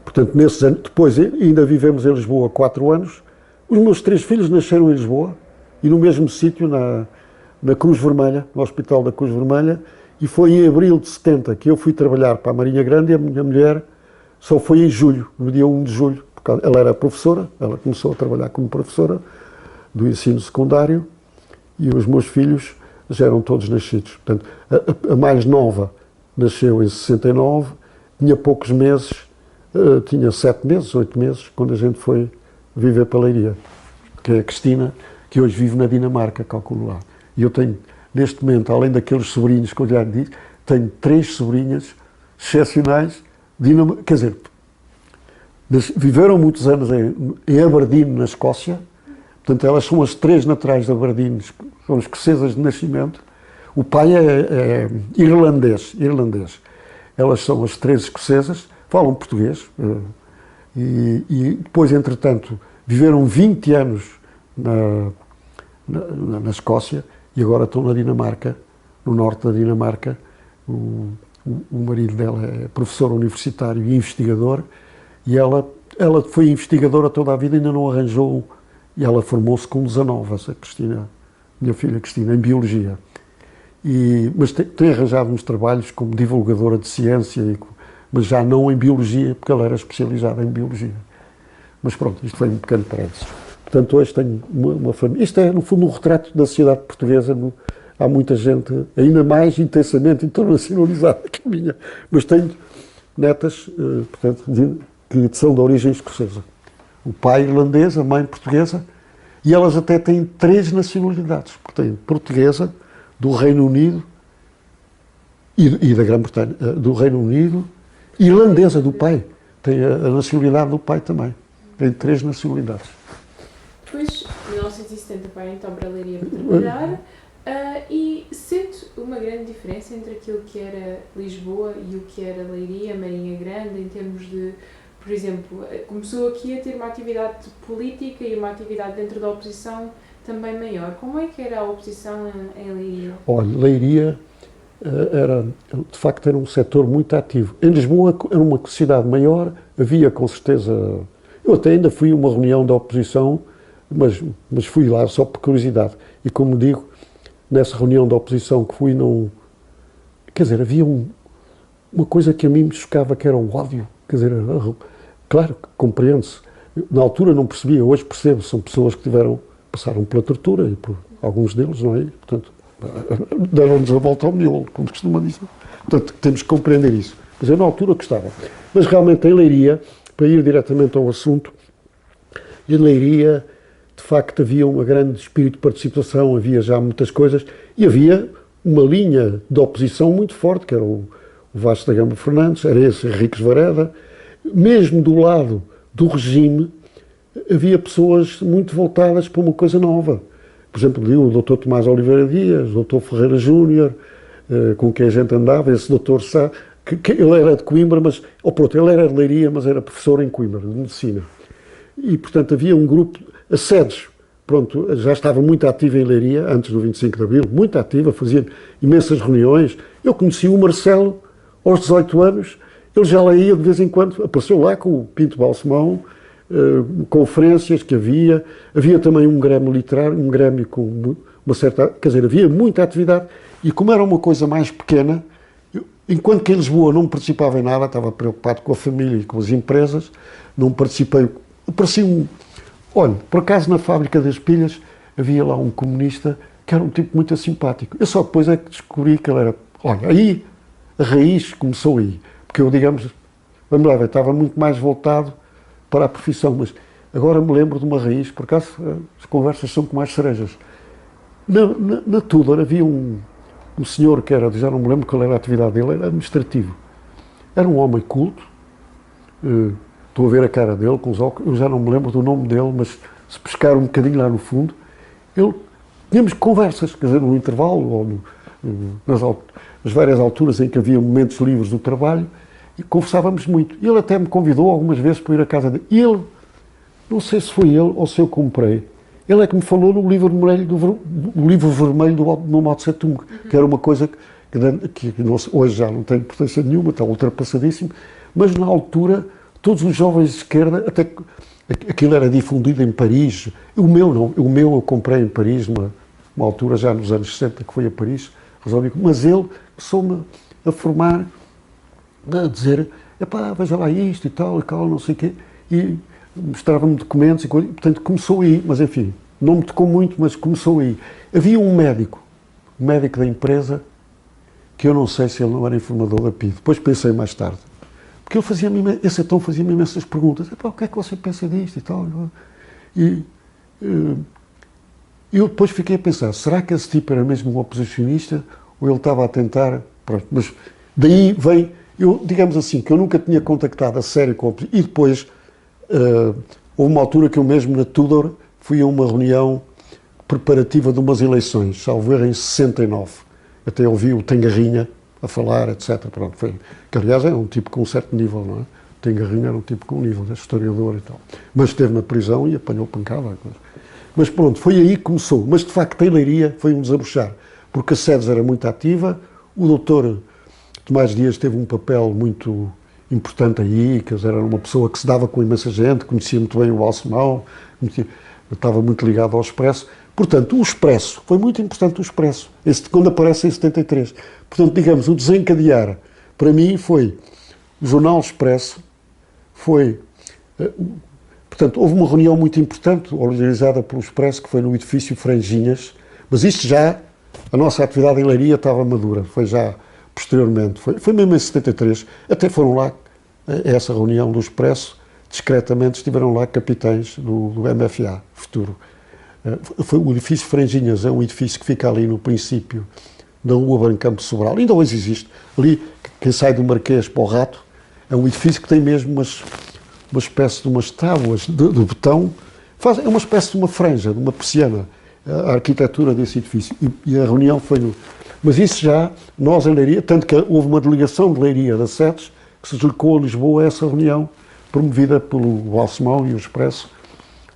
portanto, nesses anos, depois ainda vivemos em Lisboa 4 anos. Os meus 3 filhos nasceram em Lisboa e no mesmo sítio, na Cruz Vermelha, no Hospital da Cruz Vermelha, e foi em abril de 70 que eu fui trabalhar para a Marinha Grande e a minha mulher só foi em julho, no dia 1 de julho, porque ela era professora, ela começou a trabalhar como professora do ensino secundário e os meus filhos já eram todos nascidos. Portanto, a mais nova nasceu em 69, tinha poucos meses, tinha 7 meses, 8 meses, quando a gente foi viver para a Leiria, que é a Cristina, que hoje vive na Dinamarca, calculo lá. E eu tenho, neste momento, além daqueles sobrinhos que eu já lhe disse, tenho 3 sobrinhas excepcionais, quer dizer, viveram muitos anos em Aberdeen, na Escócia, portanto elas são as 3 naturais de Aberdeen, são escocesas de nascimento. O pai é irlandês. Elas são as 3 escocesas, falam português, e depois, entretanto, viveram 20 anos na Escócia e agora estão na Dinamarca, no norte da Dinamarca. O marido dela é professor universitário e investigador, e ela foi investigadora toda a vida, ainda não arranjou, e ela formou-se com 19, a Cristina, minha filha Cristina, em Biologia. Mas tem arranjado uns trabalhos como divulgadora de ciência, mas já não em Biologia, porque ela era especializada em Biologia. Mas pronto, isto foi um pequeno parênteses. Portanto, hoje tenho uma família. Isto é, no fundo, um retrato da sociedade portuguesa. Há muita gente ainda mais intensamente internacionalizada que a minha. Mas tenho netas, portanto, que são de origem escocesa. O pai irlandês, a mãe portuguesa, e elas até têm 3 nacionalidades. Porque têm portuguesa, do Reino Unido e da Grã-Bretanha, do Reino Unido, irlandesa do pai. Tem a nacionalidade do pai também. Tem 3 nacionalidades. Depois, em 1970, vai então para a Leiria para trabalhar e sente uma grande diferença entre aquilo que era Lisboa e o que era Leiria, Marinha Grande, em termos de, por exemplo, começou aqui a ter uma atividade política e uma atividade dentro da oposição também maior. Como é que era a oposição em Leiria? Olha, Leiria de facto era um setor muito ativo. Em Lisboa era uma cidade maior, havia com certeza... Eu até ainda fui a uma reunião da oposição, mas fui lá só por curiosidade. E como digo, nessa reunião da oposição que fui, não... Quer dizer, havia uma coisa que a mim me chocava, que era o ódio. Quer dizer, claro, compreende-se. Na altura não percebia, hoje percebo, são pessoas que passaram pela tortura, e por alguns deles, não é? Portanto, deram-nos a volta ao miolo, como costuma dizer. Portanto, temos que compreender isso. Mas eu na altura gostava. Mas realmente em Leiria, para ir diretamente ao assunto, em Leiria de facto havia um grande espírito de participação, havia já muitas coisas, e havia uma linha de oposição muito forte, que era o Vasco da Gama Fernandes, era esse Henriques Varela. Mesmo do lado do regime, havia pessoas muito voltadas para uma coisa nova. Por exemplo, o Dr. Tomás Oliveira Dias, o Dr. Ferreira Júnior, com quem a gente andava, esse doutor Sá, que ele era de Coimbra, mas, ou pronto, ele era de Leiria, mas era professor em Coimbra, de Medicina. E, portanto, havia um grupo, a SEDES, pronto, já estava muito ativa em Leiria, antes do 25 de Abril, muito ativa, fazia imensas reuniões. Eu conheci o Marcelo aos 18 anos, ele já lá ia de vez em quando, apareceu lá com o Pinto Balsemão, conferências que havia também um grêmio literário, um grêmio com uma certa, quer dizer, havia muita atividade, e como era uma coisa mais pequena, enquanto que em Lisboa não participava em nada, estava preocupado com a família e com as empresas, não participei, parecia olha, por acaso na fábrica das pilhas havia lá um comunista que era um tipo muito simpático, eu só depois é que descobri que ele era, olha, aí a raiz começou aí, porque eu, digamos, vamos lá ver, estava muito mais voltado para a profissão, mas agora me lembro de uma raiz, por acaso as conversas são como as cerejas. Na Tudor havia um senhor que era, já não me lembro qual era a atividade dele, era administrativo. Era um homem culto, estou a ver a cara dele com os óculos, eu já não me lembro do nome dele, mas se pescar um bocadinho lá no fundo, tínhamos conversas, quer dizer, no intervalo, ou nas várias alturas em que havia momentos livres do trabalho, e conversávamos muito. Ele até me convidou algumas vezes para ir à casa dele. E ele, não sei se foi ele ou se eu comprei, ele é que me falou no livro vermelho do Mao Tse Tung, que era uma coisa que hoje já não tem importância nenhuma, está ultrapassadíssimo, mas na altura todos os jovens de esquerda, até aquilo era difundido em Paris, o meu eu comprei em Paris, numa altura já nos anos 60 que foi a Paris, mas ele começou-me a formar, a dizer, epá, veja lá isto e tal, não sei o quê, e mostrava-me documentos e coisas, portanto começou aí, mas enfim, não me tocou muito, mas começou aí. Havia um médico da empresa, que eu não sei se ele não era informador da PID, depois pensei mais tarde, porque ele fazia-me imensas perguntas, epá, o que é que você pensa disto e tal, e eu depois fiquei a pensar, será que esse tipo era mesmo um oposicionista, ou ele estava a tentar, pronto, mas daí vem, digamos assim, que eu nunca tinha contactado a sério com a oposição, e depois houve uma altura que eu mesmo na Tudor fui a uma reunião preparativa de umas eleições, salvo erro em 69, até ouvi o Tengarrinha a falar, etc. Pronto, que aliás é um tipo com um certo nível, não é? O Tengarrinha era um tipo com um nível, historiador e tal, mas esteve na prisão e apanhou pancada. Mas pronto, foi aí que começou, mas de facto a Leiria foi um desabrochar, porque a SEDES era muito ativa, o doutor Tomás Dias teve um papel muito importante aí, quer dizer, era uma pessoa que se dava com imensa gente, conhecia muito bem o Balsemão, estava muito ligado ao Expresso. Portanto, o Expresso, foi muito importante o Expresso, quando aparece em 73. Portanto, digamos, o desencadear, para mim, foi o jornal Expresso, portanto, houve uma reunião muito importante, organizada pelo Expresso, que foi no edifício Franjinhas, mas isto já, a nossa atividade em Leiria estava madura, foi já posteriormente, foi mesmo em 73, até foram lá, a essa reunião do Expresso, discretamente estiveram lá capitães do MFA, futuro. Foi o edifício Franjinhas, é um edifício que fica ali no princípio da Rua Brancampo Sobral, ainda hoje existe, ali, quem sai do Marquês para o Rato, é um edifício que tem mesmo uma espécie de umas tábuas de betão, é uma espécie de uma franja, de uma persiana, a arquitetura desse edifício, e a reunião foi no... Mas isso já, nós em Leiria, tanto que houve uma delegação de Leiria da SEDES que se deslocou a Lisboa a essa reunião, promovida pelo Balsemão e o Expresso,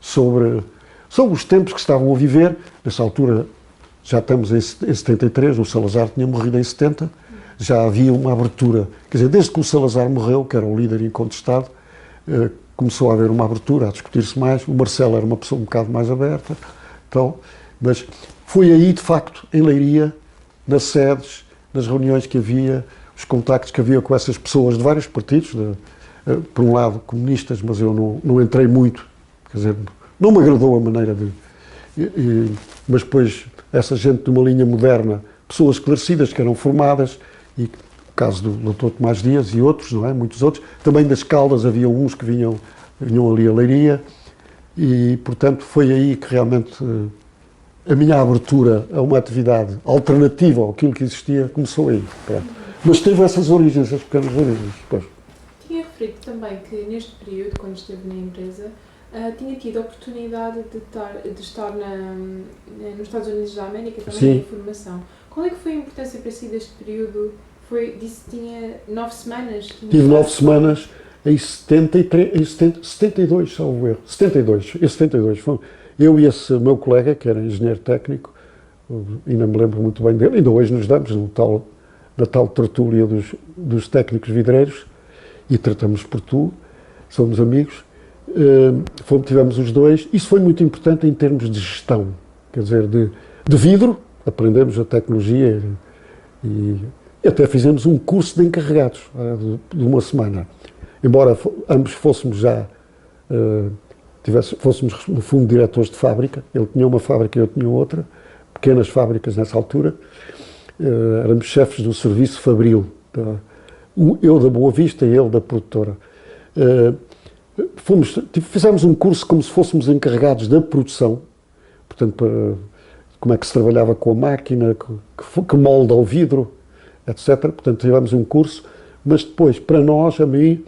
sobre os tempos que estavam a viver. Nessa altura, já estamos em 73, o Salazar tinha morrido em 70, já havia uma abertura, quer dizer, desde que o Salazar morreu, que era o líder incontestado, começou a haver uma abertura, a discutir-se mais, o Marcelo era uma pessoa um bocado mais aberta, então, mas foi aí, de facto, em Leiria, nas SEDES, nas reuniões que havia, os contactos que havia com essas pessoas de vários partidos, por um lado comunistas, mas eu não entrei muito, quer dizer, não me agradou a maneira de... mas depois essa gente de uma linha moderna, pessoas esclarecidas que eram formadas, e o caso do Dr. Tomás Dias e outros, não é? Muitos outros, também das Caldas havia uns que vinham ali a Leiria, E, portanto, foi aí que realmente a minha abertura a uma atividade alternativa àquilo que existia começou aí. Pronto. Mas teve essas origens, essas pequenas origens. Pois. Tinha referido também que neste período, quando esteve na empresa, tinha tido a oportunidade de estar nos Estados Unidos da América também em formação. Qual é que foi a importância para si deste período? Disse que tinha 9 semanas? Tive 9 semanas em 72, salvo erro. 72. Eu e esse meu colega, que era engenheiro técnico, ainda me lembro muito bem dele, ainda hoje nos damos na tal tertúlia dos técnicos vidreiros, e tratamos por tu, somos amigos, tivemos os dois. Isso foi muito importante em termos de gestão, quer dizer, de vidro, aprendemos a tecnologia e até fizemos um curso de encarregados de uma semana. Embora ambos fôssemos já, fôssemos no fundo diretores de fábrica, ele tinha uma fábrica e eu tinha outra, pequenas fábricas nessa altura, éramos chefes do serviço fabril, eu da Boa Vista e ele da produtora. Fizemos um curso como se fôssemos encarregados da produção, portanto, como é que se trabalhava com a máquina, que molda o vidro, etc. Portanto, tivemos um curso, mas depois, para nós, a mim,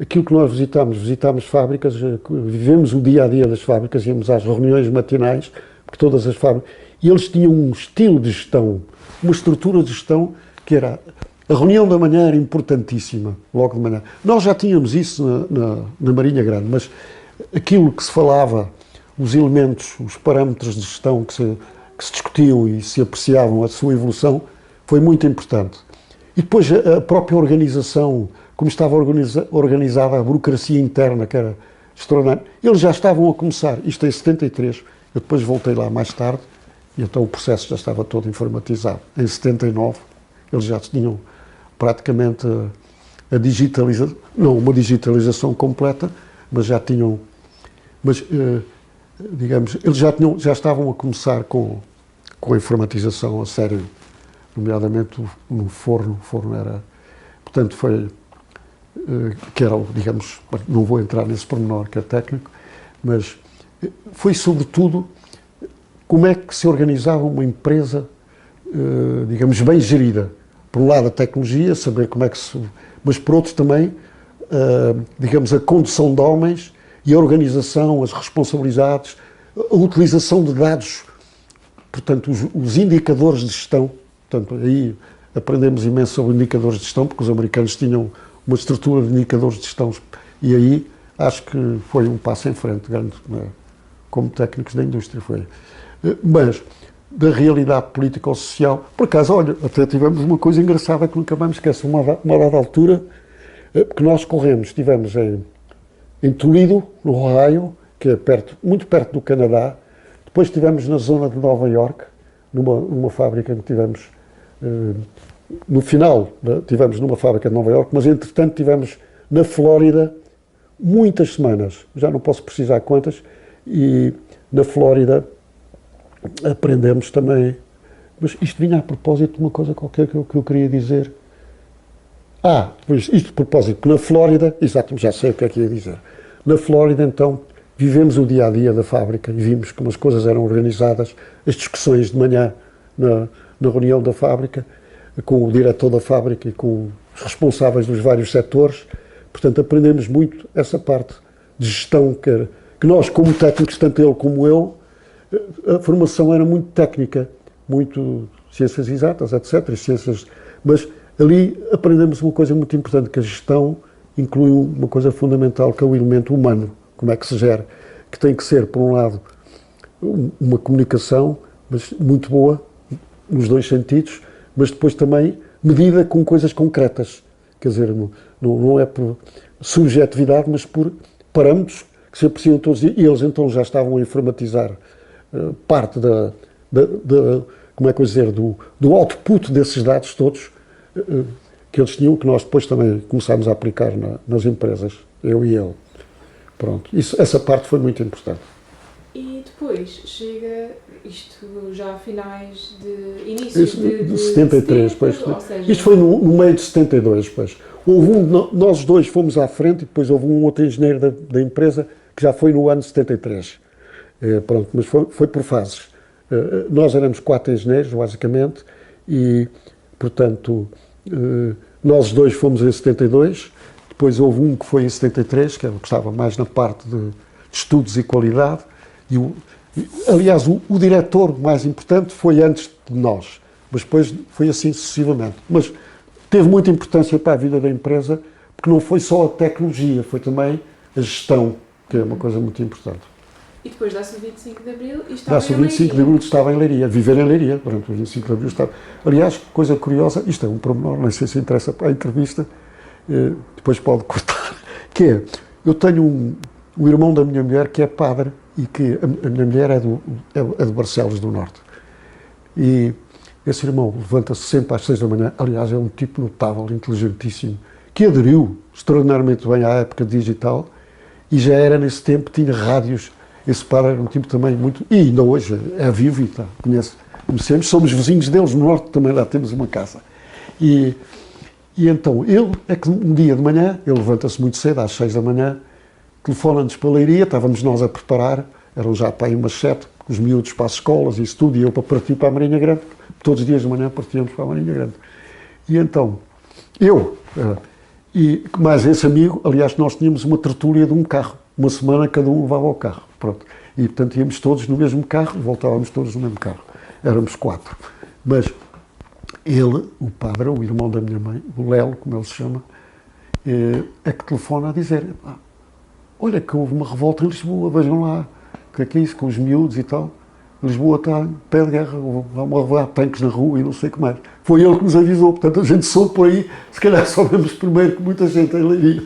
aquilo que nós visitámos fábricas, vivemos o dia-a-dia das fábricas, íamos às reuniões matinais, porque todas as fábricas, e eles tinham um estilo de gestão, uma estrutura de gestão que era, a reunião da manhã era importantíssima, logo de manhã. Nós já tínhamos isso na Marinha Grande, mas aquilo que se falava, os elementos, os parâmetros de gestão que se discutiam e se apreciavam a sua evolução, foi muito importante. E depois a própria organização, como estava organizada a burocracia interna, que era extraordinária, eles já estavam a começar, isto em 73, eu depois voltei lá mais tarde, e então o processo já estava todo informatizado. Em 79, eles já tinham praticamente a digitalização, não uma digitalização completa, mas já tinham, digamos, eles já estavam a começar com a informatização a sério, nomeadamente no forno. O forno era, portanto, que era, digamos, não vou entrar nesse pormenor que é técnico, mas foi sobretudo como é que se organizava uma empresa, digamos, bem gerida. Por um lado a tecnologia, saber como é que se... Mas por outro também, digamos, a condução de homens e a organização, as responsabilidades, a utilização de dados, portanto, os indicadores de gestão. Portanto, aí aprendemos imenso sobre indicadores de gestão, porque os americanos tinham uma estrutura de indicadores de gestão, e aí acho que foi um passo em frente, grande, como técnicos da indústria. Mas, da realidade política ou social, por acaso, olha, até tivemos uma coisa engraçada que nunca mais me esqueço, uma dada altura, que nós estivemos em Toledo, no Ohio, que é muito perto do Canadá, depois estivemos na zona de Nova Iorque, numa fábrica que tivemos, no final, tivemos numa fábrica de Nova Iorque, mas entretanto estivemos na Flórida muitas semanas, já não posso precisar quantas, e na Flórida aprendemos também, mas isto vinha a propósito de uma coisa qualquer que eu queria dizer. Pois isto de propósito, que na Flórida, exato, já sei o que é que ia dizer, na Flórida então vivemos o dia-a-dia da fábrica e vimos como as coisas eram organizadas, as discussões de manhã na reunião da fábrica, com o diretor da fábrica e com os responsáveis dos vários setores. Portanto, aprendemos muito essa parte de gestão que nós, como técnicos, tanto ele como eu, a formação era muito técnica, muito ciências exatas, etc., mas ali aprendemos uma coisa muito importante, que a gestão inclui uma coisa fundamental, que é o elemento humano, como é que se gera, que tem que ser, por um lado, uma comunicação, mas muito boa, nos dois sentidos, mas depois também medida com coisas concretas, quer dizer, não é por subjetividade, mas por parâmetros que se apreciam todos, e eles então já estavam a informatizar parte como é que eu dizer, do output desses dados todos que eles tinham, que nós depois também começámos a aplicar nas empresas, eu e ele. Pronto, essa parte foi muito importante. E depois chega isto já a finais de inícios de 73, pois. Ou seja, isto foi no meio de 72, pois. Nós dois fomos à frente e depois houve um outro engenheiro da empresa que já foi no ano 73. Pronto, mas foi por fases. Nós éramos 4 engenheiros, basicamente, e, portanto, nós dois fomos em 72, depois houve um que foi em 73, que estava mais na parte de estudos e qualidade, aliás, o diretor mais importante foi antes de nós, mas depois foi assim sucessivamente. Mas teve muita importância para a vida da empresa, porque não foi só a tecnologia, foi também a gestão, que é uma coisa muito importante. E depois dá-se o 25 de Abril e estava Dá-se o 25 de Abril estava em Leiria, viver em Leiria, durante o 25 de Abril estava. Aliás, coisa curiosa, isto é um pormenor, não sei se interessa para a entrevista, depois pode cortar, que é, eu tenho o irmão da minha mulher que é padre, e que a minha mulher é de Barcelos do Norte. E esse irmão levanta-se sempre às 6 da manhã, aliás, é um tipo notável, inteligentíssimo, que aderiu extraordinariamente bem à época digital, e já era nesse tempo, tinha rádios. Esse padre era um tipo também muito... E ainda hoje é vivo e está, conhecemos, somos vizinhos deles, no Norte também lá temos uma casa. E então, ele é que um dia de manhã, ele levanta-se muito cedo, às 6 da manhã, telefona-nos para a Leiria, estávamos nós a preparar, eram já para aí umas 7, os miúdos para as escolas e isso tudo, e eu para partir para a Marinha Grande, todos os dias de manhã partíamos para a Marinha Grande. E então, e mais esse amigo, aliás, nós tínhamos uma tertúlia de um carro, uma semana cada um levava o carro, pronto. E portanto íamos todos no mesmo carro e voltávamos todos no mesmo carro. Éramos 4. Mas ele, o padre, o irmão da minha mãe, o Lelo, como ele se chama, é que telefona a dizer, olha que houve uma revolta em Lisboa, vejam lá, o que é isso, com os miúdos e tal. Lisboa está em pé de guerra, há tanques na rua e não sei o que mais. Foi ele que nos avisou, portanto a gente soube por aí, se calhar soubemos primeiro que muita gente em Leiria.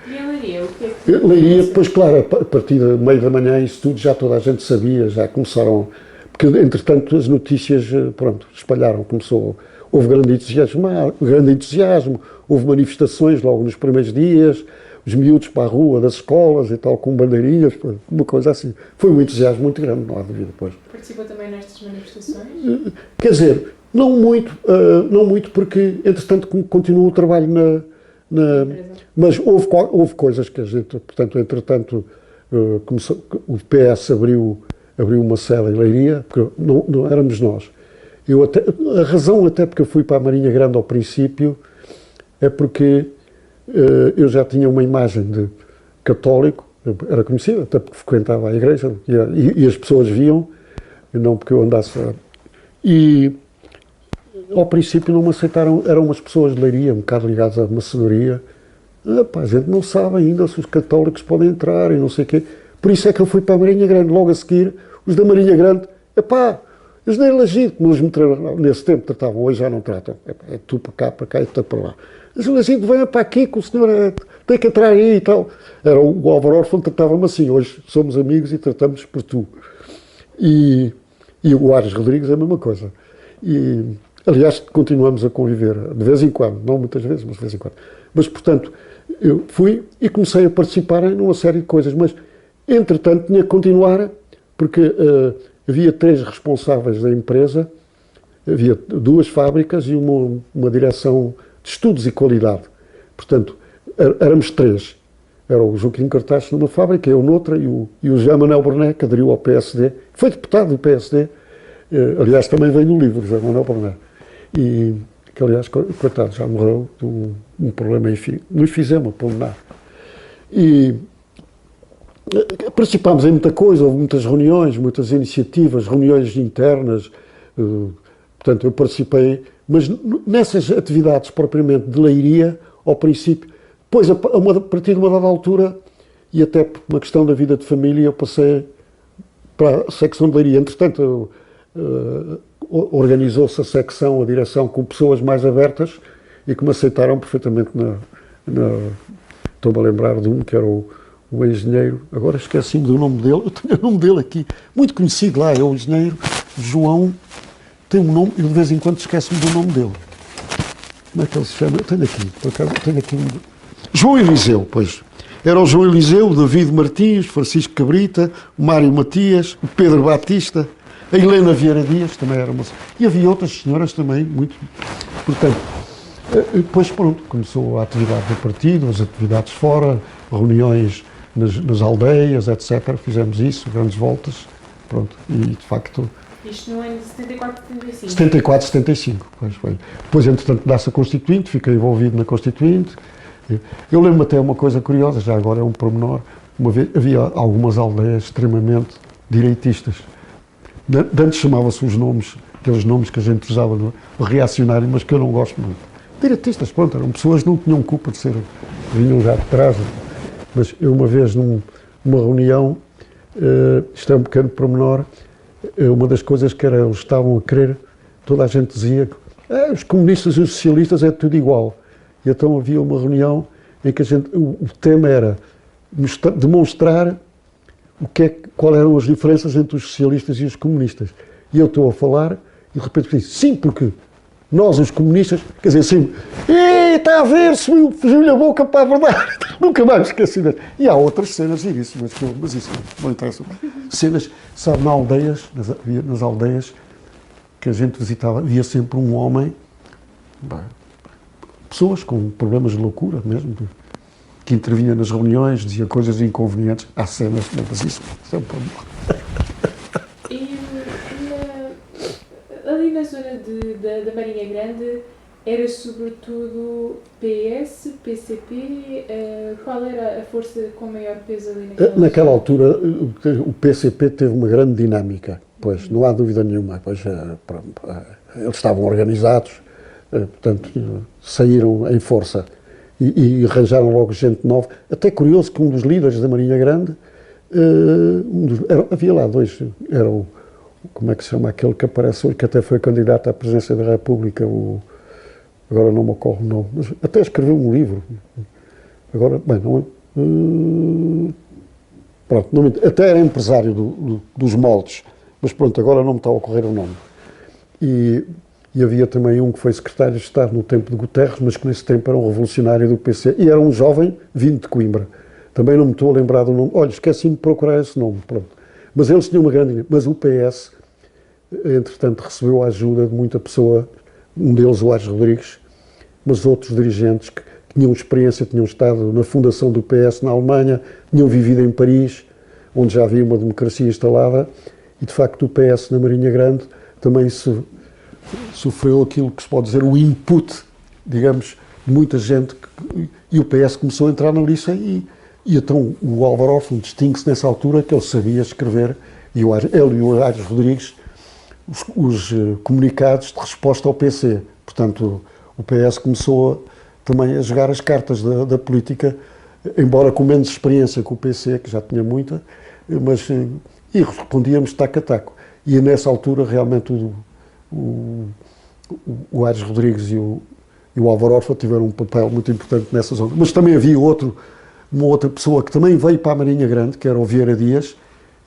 E em Leiria, o que é que... Leiria, depois, claro, a partir do meio da manhã, isso tudo já toda a gente sabia, já começaram, porque entretanto as notícias, pronto, espalharam, houve grande entusiasmo, houve manifestações logo nos primeiros dias, os miúdos para a rua das escolas e tal, com bandeirinhas, uma coisa assim. Foi um entusiasmo muito grande, não há dúvida depois. Participou também nestas manifestações? Quer dizer, não muito porque, entretanto, continuou o trabalho mas houve coisas que a gente, portanto, entretanto, o PS abriu uma sede em Leiria, porque não éramos nós. A razão até porque eu fui para a Marinha Grande ao princípio é porque eu já tinha uma imagem de católico, era conhecido, até porque frequentava a igreja e as pessoas viam, não porque eu andasse e ao princípio não me aceitaram, eram umas pessoas de Leiria, um bocado ligadas à maçonaria. A gente não sabe ainda se os católicos podem entrar e não sei o quê. Por isso é que eu fui para a Marinha Grande, logo a seguir, os da Marinha Grande, eles nem elegido, como eles me tratavam, nesse tempo tratavam, hoje já não tratam, é tu para cá e tu para lá. Mas elegido, venha para aqui que o senhor tem que entrar aí e tal. O Álvaro Orfão tratava-me assim, hoje somos amigos e tratamos por tu. E o Ares Rodrigues é a mesma coisa. Aliás, continuamos a conviver, de vez em quando, não muitas vezes, mas de vez em quando. Mas, portanto, eu fui e comecei a participar em uma série de coisas, mas, entretanto, tinha que continuar, porque havia 3 responsáveis da empresa, havia 2 fábricas e uma direção de estudos e qualidade. Portanto, éramos 3. Era o Joaquim Cartacho numa fábrica, eu noutra, e o José Manuel Berné, que aderiu ao PSD, foi deputado do PSD, aliás, também veio no livro, José Manuel Berné. E que, aliás, coitado, já morreu de um problema, enfim, no enfisema pulmonar. E participámos em muita coisa, houve muitas reuniões, muitas iniciativas, reuniões internas, portanto, eu participei, mas nessas atividades propriamente de Leiria, ao princípio, depois, a partir de uma dada altura, e até por uma questão da vida de família, eu passei para a secção de Leiria. Entretanto, organizou-se a secção, a direção, com pessoas mais abertas e que me aceitaram perfeitamente estou-me a lembrar de um que era o engenheiro, agora esqueci-me do nome dele, eu tenho o nome dele aqui, muito conhecido lá, é o engenheiro João, tem um nome, eu de vez em quando esqueço-me do nome dele. Como é que ele se chama? Eu tenho aqui, por acaso, tenho aqui um... João Eliseu, pois. Era o João Eliseu, o David Martins, Francisco Cabrita, o Mário Matias, o Pedro Batista, a Helena Vieira Dias, também era uma... E havia outras senhoras também, muito... Portanto, depois, pronto, começou a atividade do partido, as atividades fora, reuniões nas aldeias, etc. Fizemos isso, grandes voltas, pronto, e de facto... Isto no ano de 74, 75? 74, 75, pois foi. Depois, entretanto, dá-se a Constituinte, fiquei envolvido na Constituinte. Eu lembro-me até uma coisa curiosa, já agora é um pormenor, uma vez havia algumas aldeias extremamente direitistas. Antes chamava-se os nomes, aqueles nomes que a gente usava no reacionário, mas que eu não gosto muito. Direitistas, pronto, eram pessoas que não tinham culpa de ser, vinham já de trás. Mas eu uma vez numa reunião, isto é um pequeno pormenor, uma das coisas que era, eles estavam a querer, toda a gente dizia que os comunistas e os socialistas é tudo igual. E então havia uma reunião em que o tema era demonstrar qual eram as diferenças entre os socialistas e os comunistas. E eu estou a falar e de repente disse, sim, porque nós, os comunistas, quer dizer, assim, está a ver, fugiu-lhe a boca para a verdade. Nunca mais esqueci disso. E há outras cenas giríssimas, mas isso não interessa. Cenas, sabe, nas aldeias que a gente visitava, havia sempre um homem, pessoas com problemas de loucura mesmo, que intervinha nas reuniões, dizia coisas inconvenientes. Há cenas, mas isso é um problema. E ali na zona da Marinha Grande, era sobretudo PS, PCP, qual era a força com maior peso ali naquela altura? O PCP teve uma grande dinâmica, pois, não há dúvida nenhuma, pois, eles estavam organizados, portanto, saíram em força e arranjaram logo gente nova. Até curioso que um dos líderes da Marinha Grande, havia lá dois, era o, como é que se chama aquele que apareceu, que até foi candidato à presidência da República, agora não me ocorre o nome, mas até escreveu um livro. Agora, bem, não pronto, não, até era empresário dos moldes, mas pronto, agora não me está a ocorrer o nome. E havia também um que foi secretário de Estado no tempo de Guterres, mas que nesse tempo era um revolucionário do PC, e era um jovem vindo de Coimbra. Também não me estou a lembrar do nome. Olha, esqueci-me de procurar esse nome, pronto. Mas eles tinham uma grande... Mas o PS, entretanto, recebeu a ajuda de muita pessoa, um deles, o Aires Rodrigues, mas outros dirigentes que tinham experiência, tinham estado na fundação do PS na Alemanha, tinham vivido em Paris, onde já havia uma democracia instalada, e de facto o PS na Marinha Grande também sofreu aquilo que se pode dizer o input, digamos, de muita gente, e o PS começou a entrar na lista e então o Álvaro Orfão distingue-se nessa altura que ele sabia escrever, e ele e o Aires Rodrigues, os comunicados de resposta ao PC. Portanto, o PS começou também a jogar as cartas da política, embora com menos experiência que o PC, que já tinha muita, mas e respondíamos taco a taco. E nessa altura realmente o Aires Rodrigues e o Álvaro Orfão tiveram um papel muito importante nessa zona. Mas também havia uma outra pessoa que também veio para a Marinha Grande, que era o Vieira Dias,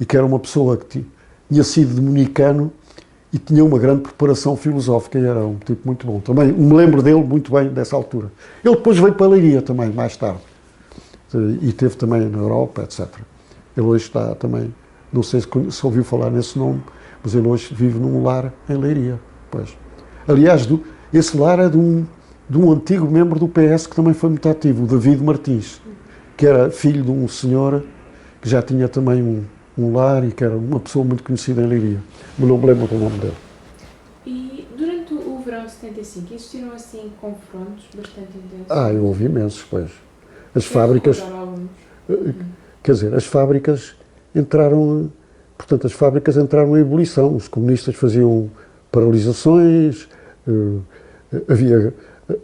e que era uma pessoa que tinha sido dominicano e tinha uma grande preparação filosófica, e era um tipo muito bom. Também me lembro dele muito bem dessa altura. Ele depois veio para a Leiria também, mais tarde, e esteve também na Europa, etc. Ele hoje está também, não sei se ouviu falar nesse nome, mas ele hoje vive num lar em Leiria. Pois. Aliás, esse lar é de um antigo membro do PS que também foi muito ativo, o David Martins, que era filho de um senhor que já tinha também um lar e que era uma pessoa muito conhecida em Leiria, mas não me lembro do nome dele. E durante o verão de 75 existiram assim confrontos bastante intensos? Eu ouvi imensos, pois. As fábricas, quer dizer, as fábricas entraram em ebulição, os comunistas faziam paralisações,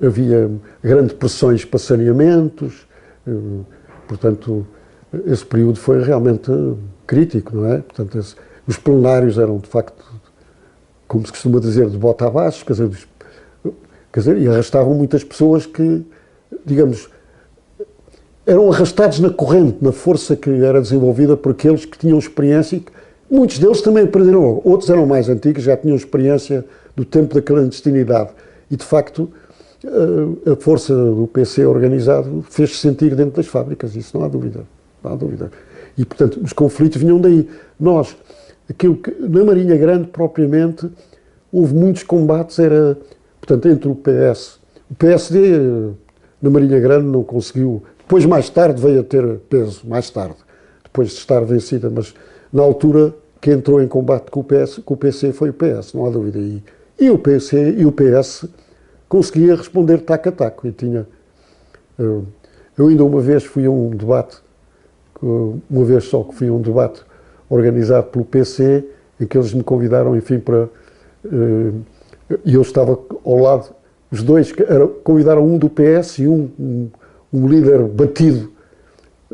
havia grandes pressões para saneamentos, portanto, esse período foi realmente crítico, não é? Portanto, os plenários eram, de facto, como se costuma dizer, de bota abaixo, quer dizer, e arrastavam muitas pessoas que, digamos, eram arrastados na corrente, na força que era desenvolvida por aqueles que tinham experiência, e muitos deles também aprenderam logo, outros eram mais antigos, já tinham experiência do tempo da clandestinidade, e de facto a força do PC organizado fez-se sentir dentro das fábricas, isso não há dúvida, não há dúvida. E, portanto, os conflitos vinham daí. Na Marinha Grande, propriamente, houve muitos combates, portanto, entre o PSD, na Marinha Grande não conseguiu, depois mais tarde veio a ter peso, mais tarde, depois de estar vencida, mas na altura que entrou em combate com o PC foi o PS, não há dúvida. E o PC e o PS conseguia responder taco a taco. E tinha, eu ainda uma vez fui a um debate, uma vez só que fui a um debate organizado pelo PC, em que eles me convidaram, enfim, para... E eu estava ao lado, os dois, convidaram um do PS e um líder batido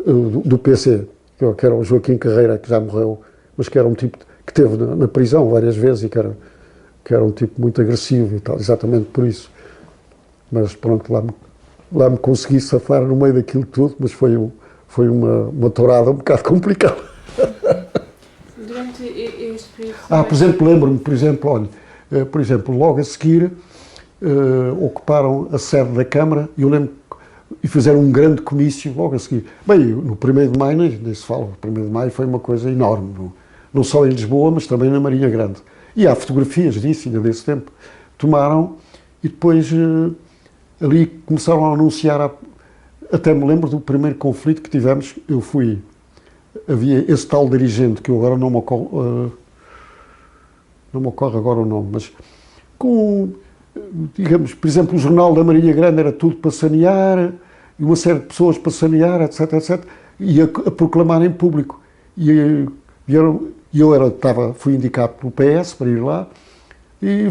do PC, que era o Joaquim Carreira, que já morreu, mas que era um tipo que esteve na prisão várias vezes e que era um tipo muito agressivo e tal, exatamente por isso. Mas pronto, lá me consegui safar no meio daquilo tudo, mas foi uma tourada um bocado complicada. Durante este período... Por exemplo, lembro-me, por exemplo, logo a seguir ocuparam a sede da Câmara e eu lembro e fizeram um grande comício logo a seguir. Bem, no 1º de maio, nem se fala, o 1º de maio foi uma coisa enorme, não só em Lisboa, mas também na Marinha Grande. E há fotografias disso, ainda desse tempo. Tomaram e depois ali começaram a anunciar, até me lembro do primeiro conflito que tivemos, havia esse tal dirigente, que eu agora não me ocorre agora o nome, mas digamos, por exemplo, o jornal da Marinha Grande era tudo para sanear, e uma série de pessoas para sanear, etc, etc, e a proclamar em público. E eu fui indicado pelo PS para ir lá, e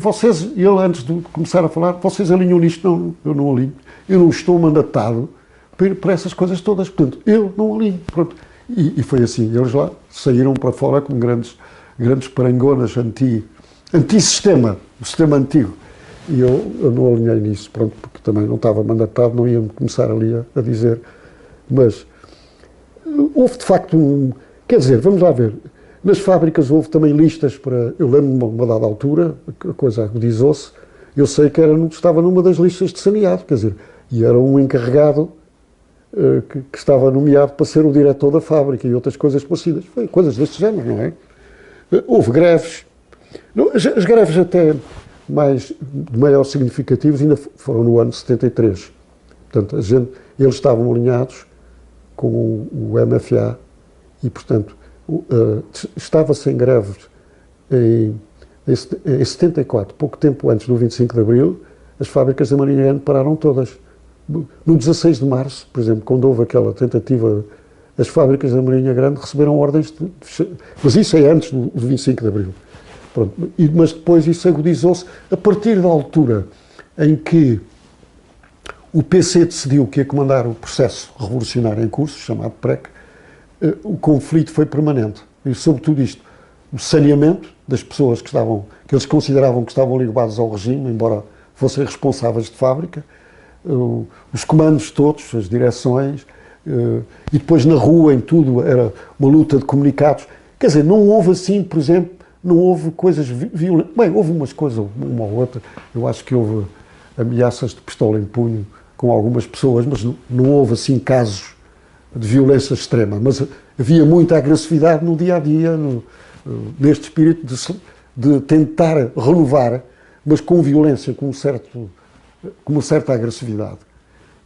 ele antes de começar a falar, vocês alinham nisto? Não, eu não alinho. Eu não estou mandatado para essas coisas todas, portanto, eu não alinho. Pronto. E foi assim, eles lá saíram para fora como grandes parangonas anti-sistema, o sistema antigo. E eu não alinhei nisso, pronto, porque também não estava mandatado, não ia começar ali a dizer. Mas houve de facto quer dizer, vamos lá ver, nas fábricas houve também listas para, eu lembro-me de uma dada altura, a coisa agudizou-se, eu sei que estava numa das listas de saneado, quer dizer, e era um encarregado que estava nomeado para ser o diretor da fábrica e outras coisas parecidas. Foi coisas deste género, não é? Houve greves. As greves até de maior significativos ainda foram no ano 73. Portanto, eles estavam alinhados com o MFA e, portanto, estava-se em greves em 74, pouco tempo antes do 25 de Abril, as fábricas da Marinha Grande pararam todas. No 16 de março, por exemplo, quando houve aquela tentativa, as fábricas da Marinha Grande receberam ordens mas isso é antes do 25 de Abril. Pronto. Mas depois isso agudizou-se a partir da altura em que o PC decidiu que ia comandar o processo revolucionário em curso, chamado PREC, o conflito foi permanente. E sobretudo isto, o saneamento das pessoas que eles consideravam que estavam ligadas ao regime, embora fossem responsáveis de fábrica, os comandos todos, as direções, e depois na rua, em tudo, era uma luta de comunicados. Quer dizer, não houve assim, por exemplo, não houve coisas violentas. Bem, houve umas coisas, uma ou outra, eu acho que houve ameaças de pistola em punho com algumas pessoas, mas não houve assim casos de violência extrema. Mas havia muita agressividade no dia-a-dia, neste espírito de tentar renovar, mas com violência, com uma certa agressividade.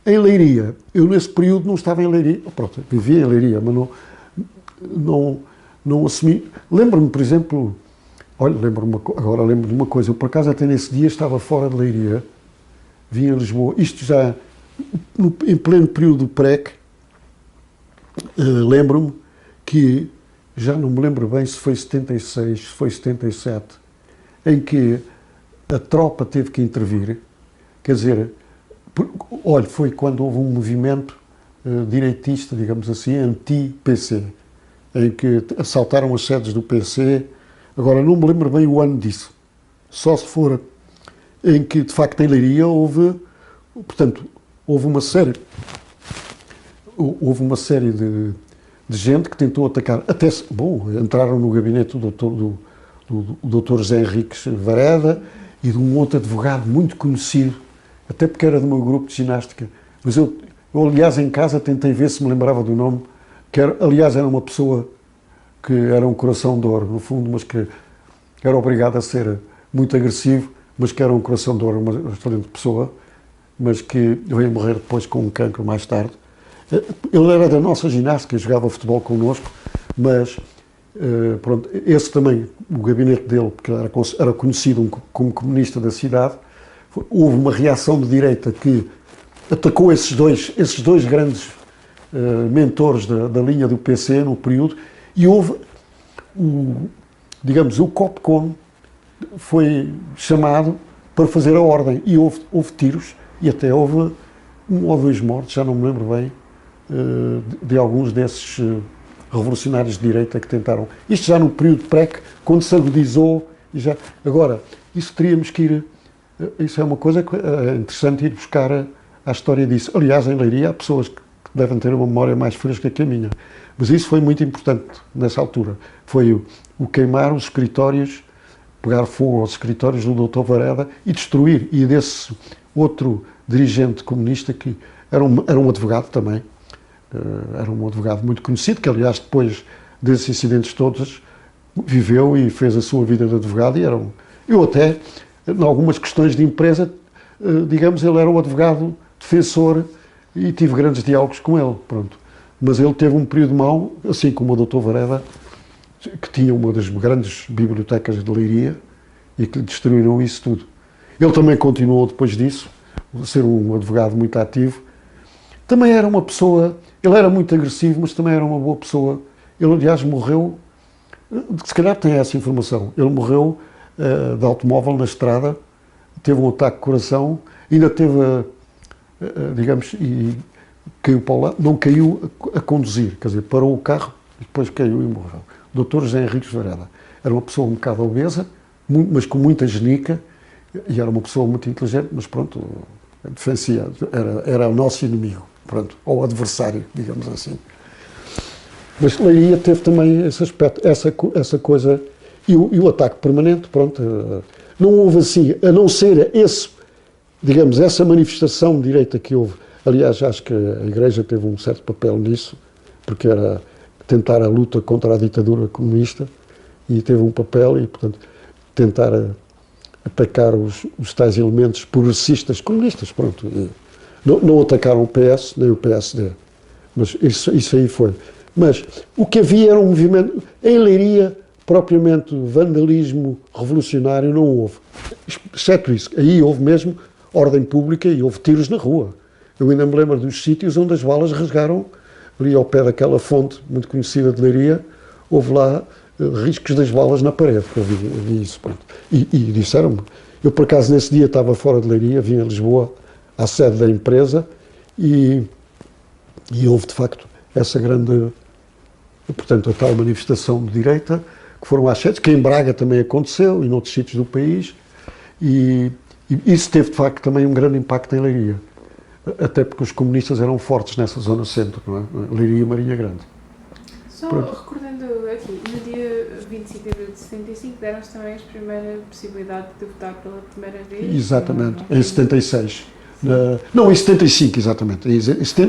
Em Leiria, eu nesse período não estava em Leiria, pronto, vivia em Leiria, mas não assumi. Lembro-me, por exemplo, agora lembro-me de uma coisa, eu por acaso até nesse dia estava fora de Leiria, vim a Lisboa, isto já em pleno período do PREC, lembro-me que, já não me lembro bem se foi 76, se foi 77, em que a tropa teve que intervir, quer dizer, foi quando houve um movimento direitista, digamos assim, anti-PC, em que assaltaram as sedes do PC, agora não me lembro bem o ano disso, só se for em que, de facto, em Leiria houve uma série de gente que tentou atacar, entraram no gabinete do Dr. José Henriques Vareda e de um outro advogado muito conhecido, até porque era do meu grupo de ginástica, mas eu aliás, em casa tentei ver se me lembrava do nome, aliás, era uma pessoa que era um coração de ouro, no fundo, mas que era obrigado a ser muito agressivo, mas que era um coração de ouro, uma excelente pessoa, mas que veio morrer depois com um cancro mais tarde. Ele era da nossa ginástica, jogava futebol connosco, mas pronto, esse também, o gabinete dele, porque ele era conhecido como comunista da cidade, houve uma reação de direita que atacou esses dois grandes mentores da linha do PC no período, e houve, digamos, o COPCON foi chamado para fazer a ordem, e houve tiros, e até houve 1 ou 2 mortos, já não me lembro bem, de alguns desses revolucionários de direita que tentaram. Isto já no período PREC, quando se agudizou. Agora, isso teríamos que ir. Isso é uma coisa que é interessante ir buscar a história disso. Aliás, em Leiria há pessoas que devem ter uma memória mais fresca que a minha. Mas isso foi muito importante nessa altura. Foi o queimar os escritórios, pegar fogo aos escritórios do Dr. Varela e destruir. E desse outro dirigente comunista que era um advogado também. Era um advogado muito conhecido, que aliás depois desses incidentes todos viveu e fez a sua vida de advogado, e eu até, em algumas questões de empresa, digamos, ele era um advogado defensor e tive grandes diálogos com ele, pronto. Mas ele teve um período mau, assim como o Dr. Varela, que tinha uma das grandes bibliotecas de Leiria e que lhe destruíram isso tudo. Ele também continuou depois disso, a ser um advogado muito ativo. Também era uma pessoa, ele era muito agressivo, mas também era uma boa pessoa. Ele, aliás, morreu, se calhar tem essa informação, ele morreu de automóvel na estrada, teve um ataque de coração, ainda teve, digamos, e caiu para o lado, não caiu a conduzir, quer dizer, parou o carro e depois caiu e morreu. O Dr. José Henriques Varela era uma pessoa um bocado obesa, mas com muita genica, e era uma pessoa muito inteligente, mas pronto, defensia, era o nosso inimigo. Pronto, ou adversário, digamos assim. Mas Leiria teve também esse aspecto, essa coisa, e o ataque permanente, pronto, não houve assim, a não ser digamos, essa manifestação de direita que houve. Aliás, acho que a Igreja teve um certo papel nisso, porque era tentar a luta contra a ditadura comunista, e teve um papel, e portanto, tentar atacar os tais elementos progressistas comunistas, pronto. Não atacaram o PS, nem o PSD, mas isso aí foi. Mas o que havia era um movimento, em Leiria, propriamente vandalismo revolucionário não houve, exceto isso. Aí houve mesmo ordem pública e houve tiros na rua. Eu ainda me lembro dos sítios onde as balas rasgaram, ali ao pé daquela fonte muito conhecida de Leiria, houve lá riscos das balas na parede, que eu vi isso. Pronto. E disseram-me, eu por acaso nesse dia estava fora de Leiria, vim a Lisboa, à sede da empresa, e houve de facto essa grande, portanto, a tal manifestação de direita, que foram às sedes, que em Braga também aconteceu, e noutros sítios do país, e isso teve de facto também um grande impacto em Leiria, até porque os comunistas eram fortes nessa zona centro, não é? Leiria e Marinha Grande. Só recordando aqui, no dia 25 de abril de 75 deram-se também a primeira possibilidade de votar pela primeira vez. Exatamente, em 76. Não, em 75, exatamente.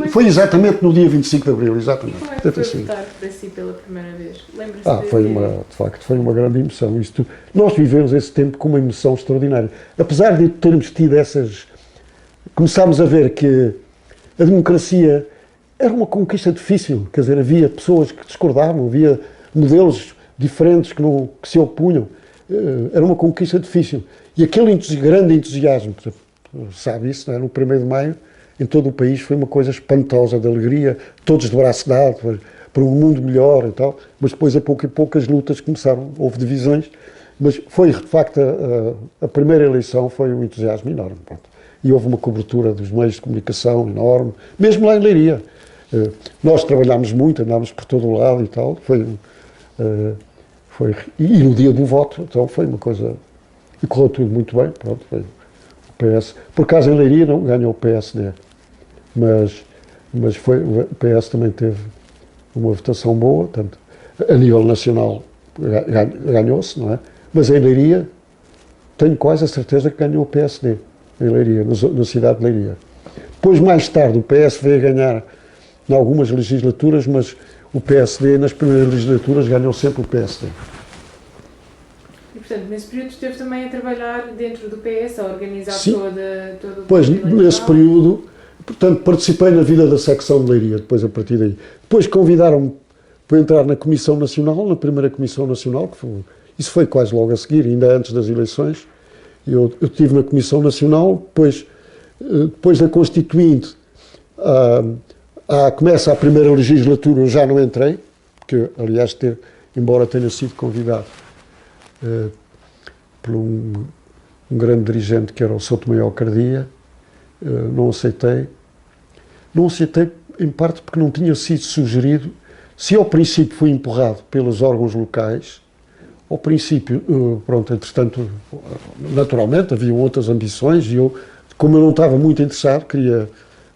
Foi exatamente no dia 25 de abril, exatamente. E como é que foi votar para si pela primeira vez? Lembra-se de facto, foi uma grande emoção. Nós vivemos esse tempo com uma emoção extraordinária. Apesar de termos tido começámos a ver que a democracia era uma conquista difícil, quer dizer, havia pessoas que discordavam, havia modelos diferentes que se opunham. Era uma conquista difícil. E aquele grande entusiasmo, sabe isso, não é? No 1º de Maio, em todo o país, foi uma coisa espantosa, de alegria, todos de braço dado, para um mundo melhor e tal, mas depois, a pouco e pouco, as lutas começaram, houve divisões, mas foi, de facto, a primeira eleição foi um entusiasmo enorme, pronto. E houve uma cobertura dos meios de comunicação enorme, mesmo lá em Leiria. Nós trabalhámos muito, andámos por todo o lado e tal, e no dia do voto, então foi uma coisa, e correu tudo muito bem, pronto, foi o PS. Por acaso em Leiria não ganhou o PSD, mas o PS também teve uma votação boa, tanto a nível nacional ganhou-se, não é? Mas em Leiria tenho quase a certeza que ganhou o PSD, em Leiria, na cidade de Leiria. Depois, mais tarde, o PS veio a ganhar em algumas legislaturas, mas o PSD, nas primeiras legislaturas, ganhou sempre o PSD. E, portanto, nesse período esteve também a trabalhar dentro do PS, a organizar todo o Pois, nesse período, Portanto, participei na vida da secção de Leiria, depois a partir daí. Depois convidaram-me para entrar na Comissão Nacional, na primeira Comissão Nacional, isso foi quase logo a seguir, ainda antes das eleições. Eu estive na Comissão Nacional, depois da Constituinte, começa a primeira legislatura, eu já não entrei, porque, aliás, embora tenha sido convidado por um grande dirigente que era o Souto Maior Cardia, não aceitei. Não aceitei, em parte, porque não tinha sido sugerido. Se ao princípio fui empurrado pelos órgãos locais, ao princípio, pronto, entretanto, naturalmente, haviam outras ambições e como eu não estava muito interessado, queria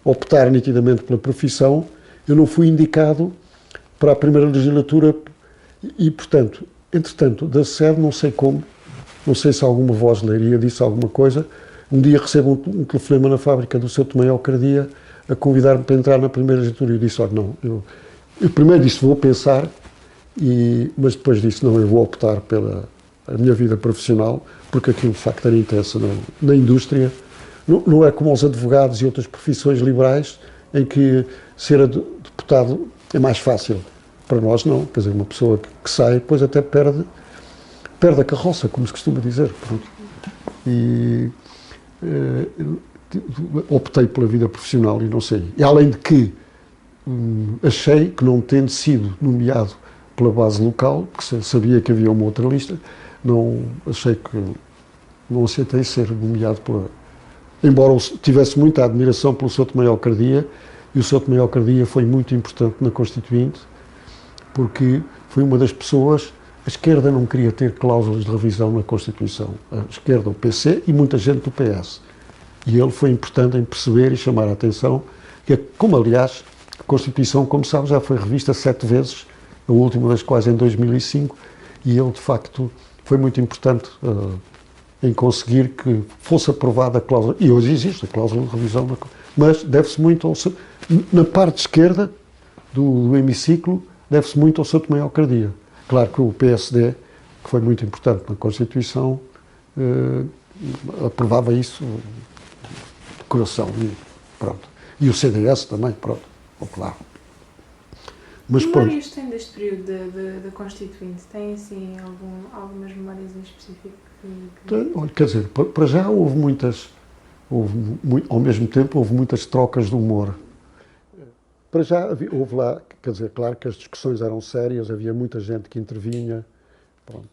optar nitidamente pela profissão, eu não fui indicado para a primeira legislatura e, portanto, entretanto, da sede, não sei como, não sei se alguma voz de Leiria disse alguma coisa, um dia recebo um telefonema na fábrica do Souto Maior Cardia a convidar-me para entrar na primeira legislatura e eu disse, olha, não, eu primeiro disse, vou pensar, mas depois disse, não, eu vou optar pela minha vida profissional, porque aquilo de facto era intenso na indústria. Não é como os advogados e outras profissões liberais, em que ser deputado é mais fácil. Para nós não, quer dizer, uma pessoa que sai, depois até perde a carroça, como se costuma dizer. Pronto. E optei pela vida profissional e não sei. E além de que achei que, não tendo sido nomeado pela base local, porque sabia que havia uma outra lista, não aceitei ser nomeado embora eu tivesse muita admiração pelo Souto Maior Cardia, e o Souto Maior Cardia foi muito importante na Constituinte, porque foi uma das pessoas. A esquerda não queria ter cláusulas de revisão na Constituição. A esquerda, o PC e muita gente do PS. E ele foi importante em perceber e chamar a atenção, como aliás, a Constituição, como sabe, já foi revista 7 vezes, a última das quais em 2005, e ele, de facto, foi muito importante em conseguir que fosse aprovada a cláusula. E hoje existe a cláusula de revisão, mas deve-se muito na parte esquerda do hemiciclo, deve-se muito ao Souto Maior Cardia. Claro que o PSD, que foi muito importante na Constituição, aprovava isso de coração e pronto. E o CDS também, pronto, claro. Mas que memórias tem deste período da Constituinte? Tem, assim, algumas memórias em específico? Quer dizer, para já houve muitas, ao mesmo tempo houve muitas trocas de humor. Para já houve lá, quer dizer, claro que as discussões eram sérias, havia muita gente que intervinha, pronto,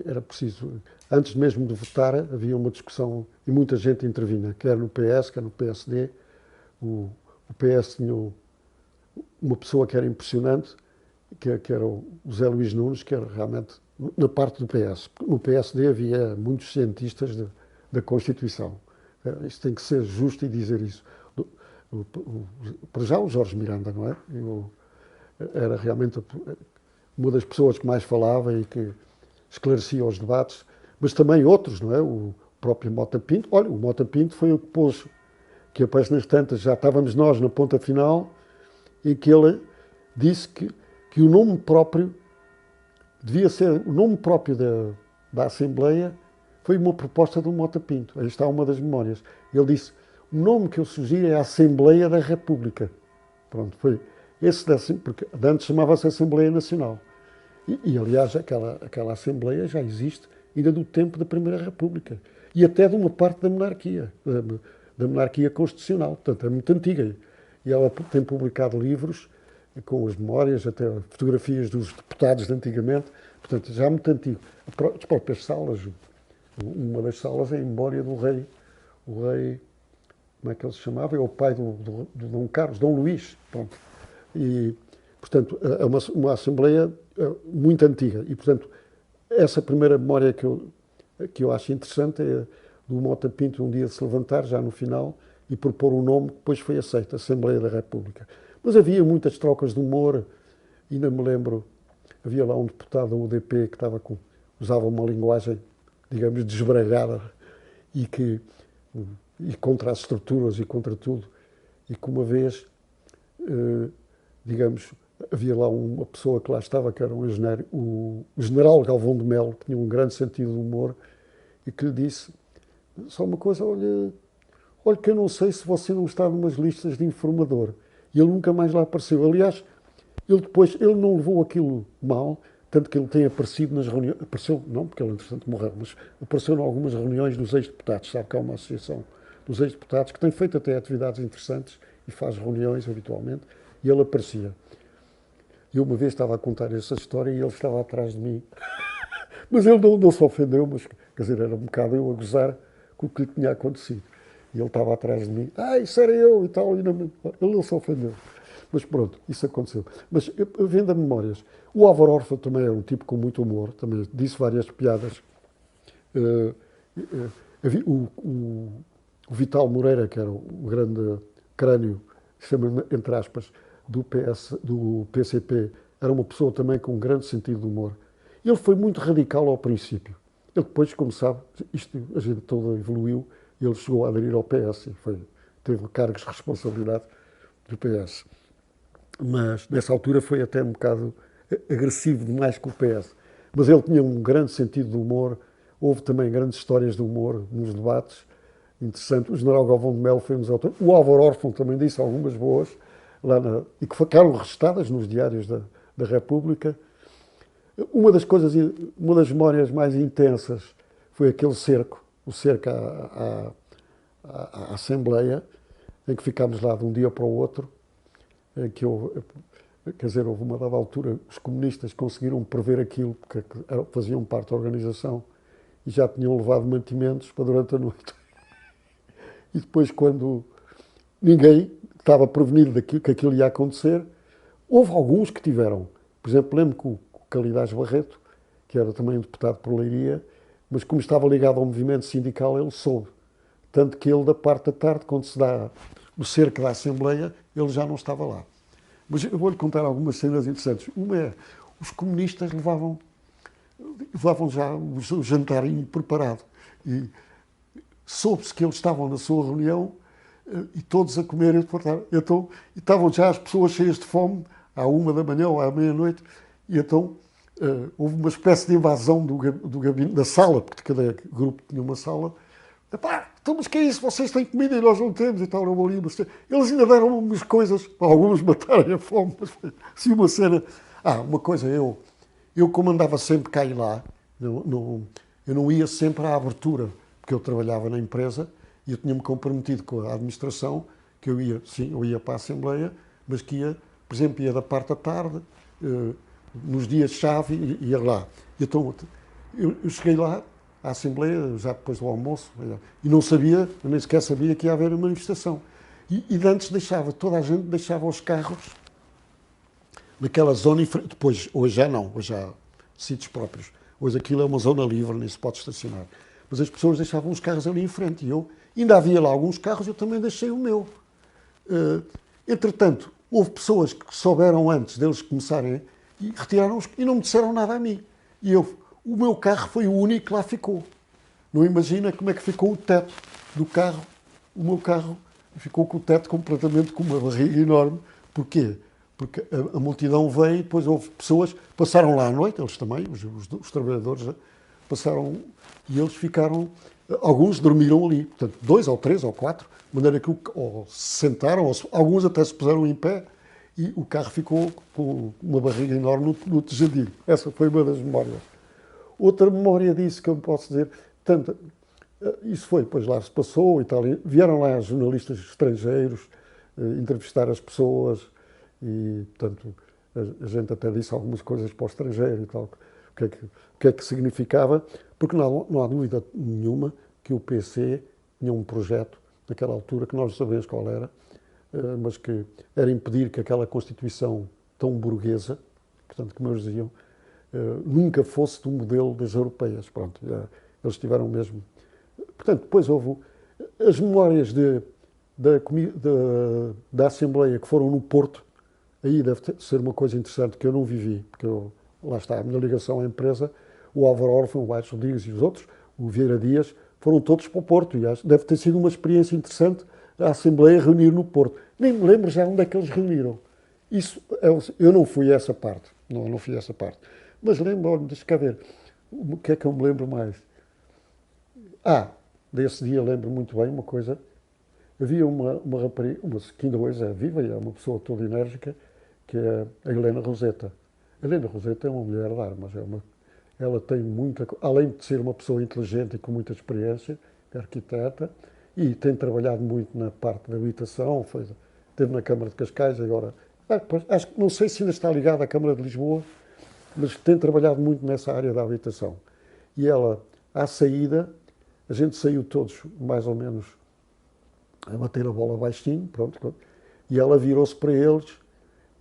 era preciso, antes mesmo de votar, havia uma discussão e muita gente intervinha, quer no PS, quer no PSD. O PS tinha uma pessoa que era impressionante, que era o José Luís Nunes, que era realmente, na parte do PS. No PSD havia muitos cientistas da Constituição. Isto tem que ser justo e dizer isso. Para já o Jorge Miranda, não é? Era realmente uma das pessoas que mais falava e que esclarecia os debates, mas também outros, não é? O próprio Mota Pinto. Olha, o Mota Pinto foi o que pôs, que aparece nas tantas, já estávamos nós na ponta final, e que ele disse que o nome próprio devia ser, o nome próprio da Assembleia foi uma proposta do Mota Pinto. Aí está uma das memórias. Ele disse, o nome que eu sugiro é a Assembleia da República. Pronto, foi esse porque antes chamava-se Assembleia Nacional. E aliás, aquela Assembleia já existe ainda do tempo da Primeira República. E até de uma parte da monarquia constitucional. Portanto, é muito antiga. E ela tem publicado livros com as memórias, até fotografias dos deputados de antigamente. Portanto, já muito antigo. As próprias salas, uma das salas é em memória do rei. O rei, como é que ele se chamava? É o pai do Dom Carlos, Dom Luís. Pronto. E, portanto, é uma Assembleia muito antiga. E, portanto, essa primeira memória que eu acho interessante é do Mota Pinto um dia se levantar, já no final, e propor um nome que depois foi aceito, Assembleia da República. Mas havia muitas trocas de humor, ainda me lembro, havia lá um deputado da UDP que usava uma linguagem, digamos, desbragada e contra as estruturas e contra tudo, e que uma vez, digamos, havia lá uma pessoa que lá estava, que era o general Galvão de Melo, que tinha um grande sentido de humor, e que lhe disse, só uma coisa, olha olha que eu não sei se você não está numas listas de informador. E ele nunca mais lá apareceu. Aliás, ele não levou aquilo mal, tanto que ele tem aparecido nas reuniões, apareceu, não porque ele entretanto morreu, mas apareceu em algumas reuniões dos ex-deputados, sabe que há uma associação dos ex-deputados que tem feito até atividades interessantes e faz reuniões habitualmente, e ele aparecia. Eu uma vez estava a contar essa história e ele estava atrás de mim, mas ele não se ofendeu, mas quer dizer, era um bocado eu a gozar com o que lhe tinha acontecido. E ele estava atrás de mim, isso era eu e tal, e ele não se ofendeu. Mas pronto, isso aconteceu. Mas vendo a memórias, o Álvaro Orfa também era um tipo com muito humor, também disse várias piadas. O Vital Moreira, que era o grande crânio, chama entre aspas, do PCP, era uma pessoa também com um grande sentido de humor. Ele foi muito radical ao princípio. Ele depois, como sabe, a gente toda evoluiu, e ele chegou a aderir ao PS, teve cargos de responsabilidade do PS. Mas nessa altura foi até um bocado agressivo demais com o PS. Mas ele tinha um grande sentido de humor, houve também grandes histórias de humor nos debates, interessante. O general Galvão de Melo foi um dos autores. O Álvaro Orfa também disse algumas boas, e que ficaram registadas nos diários da República. Uma das memórias mais intensas foi aquele cerco, o cerco à Assembleia, em que ficámos lá de um dia para o outro, houve uma dada altura, os comunistas conseguiram prever aquilo, porque faziam parte da organização e já tinham levado mantimentos para durante a noite. E depois, quando ninguém estava prevenido que aquilo ia acontecer, houve alguns que tiveram. Por exemplo, lembro que o Calidás Barreto, que era também um deputado por Leiria, mas como estava ligado ao movimento sindical, ele soube. Tanto que ele, da parte da tarde, quando se dá o cerco da Assembleia, ele já não estava lá. Mas eu vou-lhe contar algumas cenas interessantes. Uma é, os comunistas levavam já o jantarinho preparado. E soube-se que eles estavam na sua reunião e todos a comer e então, estavam já as pessoas cheias de fome, à 1 da manhã ou à meia-noite, e então houve uma espécie de invasão do gabinete, da sala, porque cada grupo tinha uma sala. Então, mas que é isso? Vocês têm comida e nós não temos e tal, não ali. Eles ainda deram umas coisas, para alguns matarem a fome, mas foi assim uma cena. Uma coisa, eu como andava sempre cá e lá, eu não ia sempre à abertura, porque eu trabalhava na empresa e eu tinha-me comprometido com a administração, que eu ia para a Assembleia, mas que ia, por exemplo, ia da parte da tarde, nos dias-chave, ia lá. Então, eu cheguei lá, à Assembleia, já depois do almoço, e não sabia, eu nem sequer sabia que ia haver uma manifestação. E antes toda a gente deixava os carros naquela zona, depois, hoje já não, hoje há sítios próprios. Hoje aquilo é uma zona livre, nem se pode estacionar. Mas as pessoas deixavam os carros ali em frente, e ainda havia lá alguns carros, eu também deixei o meu. Entretanto, houve pessoas que souberam antes deles começarem e retiraram-os e não me disseram nada a mim. E o meu carro foi o único que lá ficou. Não imagina como é que ficou o teto do carro. O meu carro ficou com o teto completamente com uma barriga enorme. Porquê? Porque a multidão veio e depois houve pessoas que passaram lá à noite, eles também, os trabalhadores, passaram e eles ficaram, alguns dormiram ali, portanto, 2 ou 3 ou 4, de maneira que ou se sentaram, ou alguns até se puseram em pé e o carro ficou com uma barriga enorme no tejadilho. Essa foi uma das memórias. Outra memória disso que eu posso dizer, isso foi, depois lá se passou e tal, vieram lá jornalistas estrangeiros entrevistar as pessoas e, portanto, a gente até disse algumas coisas para o estrangeiro e tal, o que é que significava, porque não há dúvida nenhuma que o PC tinha um projeto, naquela altura, que nós não sabemos qual era, mas que era impedir que aquela Constituição tão burguesa, portanto, como eles diziam, nunca fosse do modelo das europeias. Pronto, eles tiveram mesmo. Portanto, depois houve as memórias da Assembleia que foram no Porto. Aí deve ser uma coisa interessante que eu não vivi, porque lá está, a minha ligação à empresa, o Álvaro Orfa, o Baixo Rodrigues e os outros, o Vieira Dias, foram todos para o Porto. E deve ter sido uma experiência interessante a Assembleia reunir no Porto. Nem me lembro já onde é que eles reuniram. Eu não fui a essa parte. Não fui a essa parte. Mas lembro-me, deixa cá ver, o que é que eu me lembro mais? Desse dia lembro muito bem uma coisa, havia uma rapariga, que ainda hoje é viva e é uma pessoa toda enérgica, que é a Helena Roseta. A Helena Roseta é uma mulher de armas, ela tem muita, além de ser uma pessoa inteligente e com muita experiência, é arquiteta, e tem trabalhado muito na parte da habitação, esteve na Câmara de Cascais, agora, acho que não sei se ainda está ligada à Câmara de Lisboa, mas tem trabalhado muito nessa área da habitação. E ela, à saída, a gente saiu todos mais ou menos a bater a bola baixinho, pronto, e ela virou-se para eles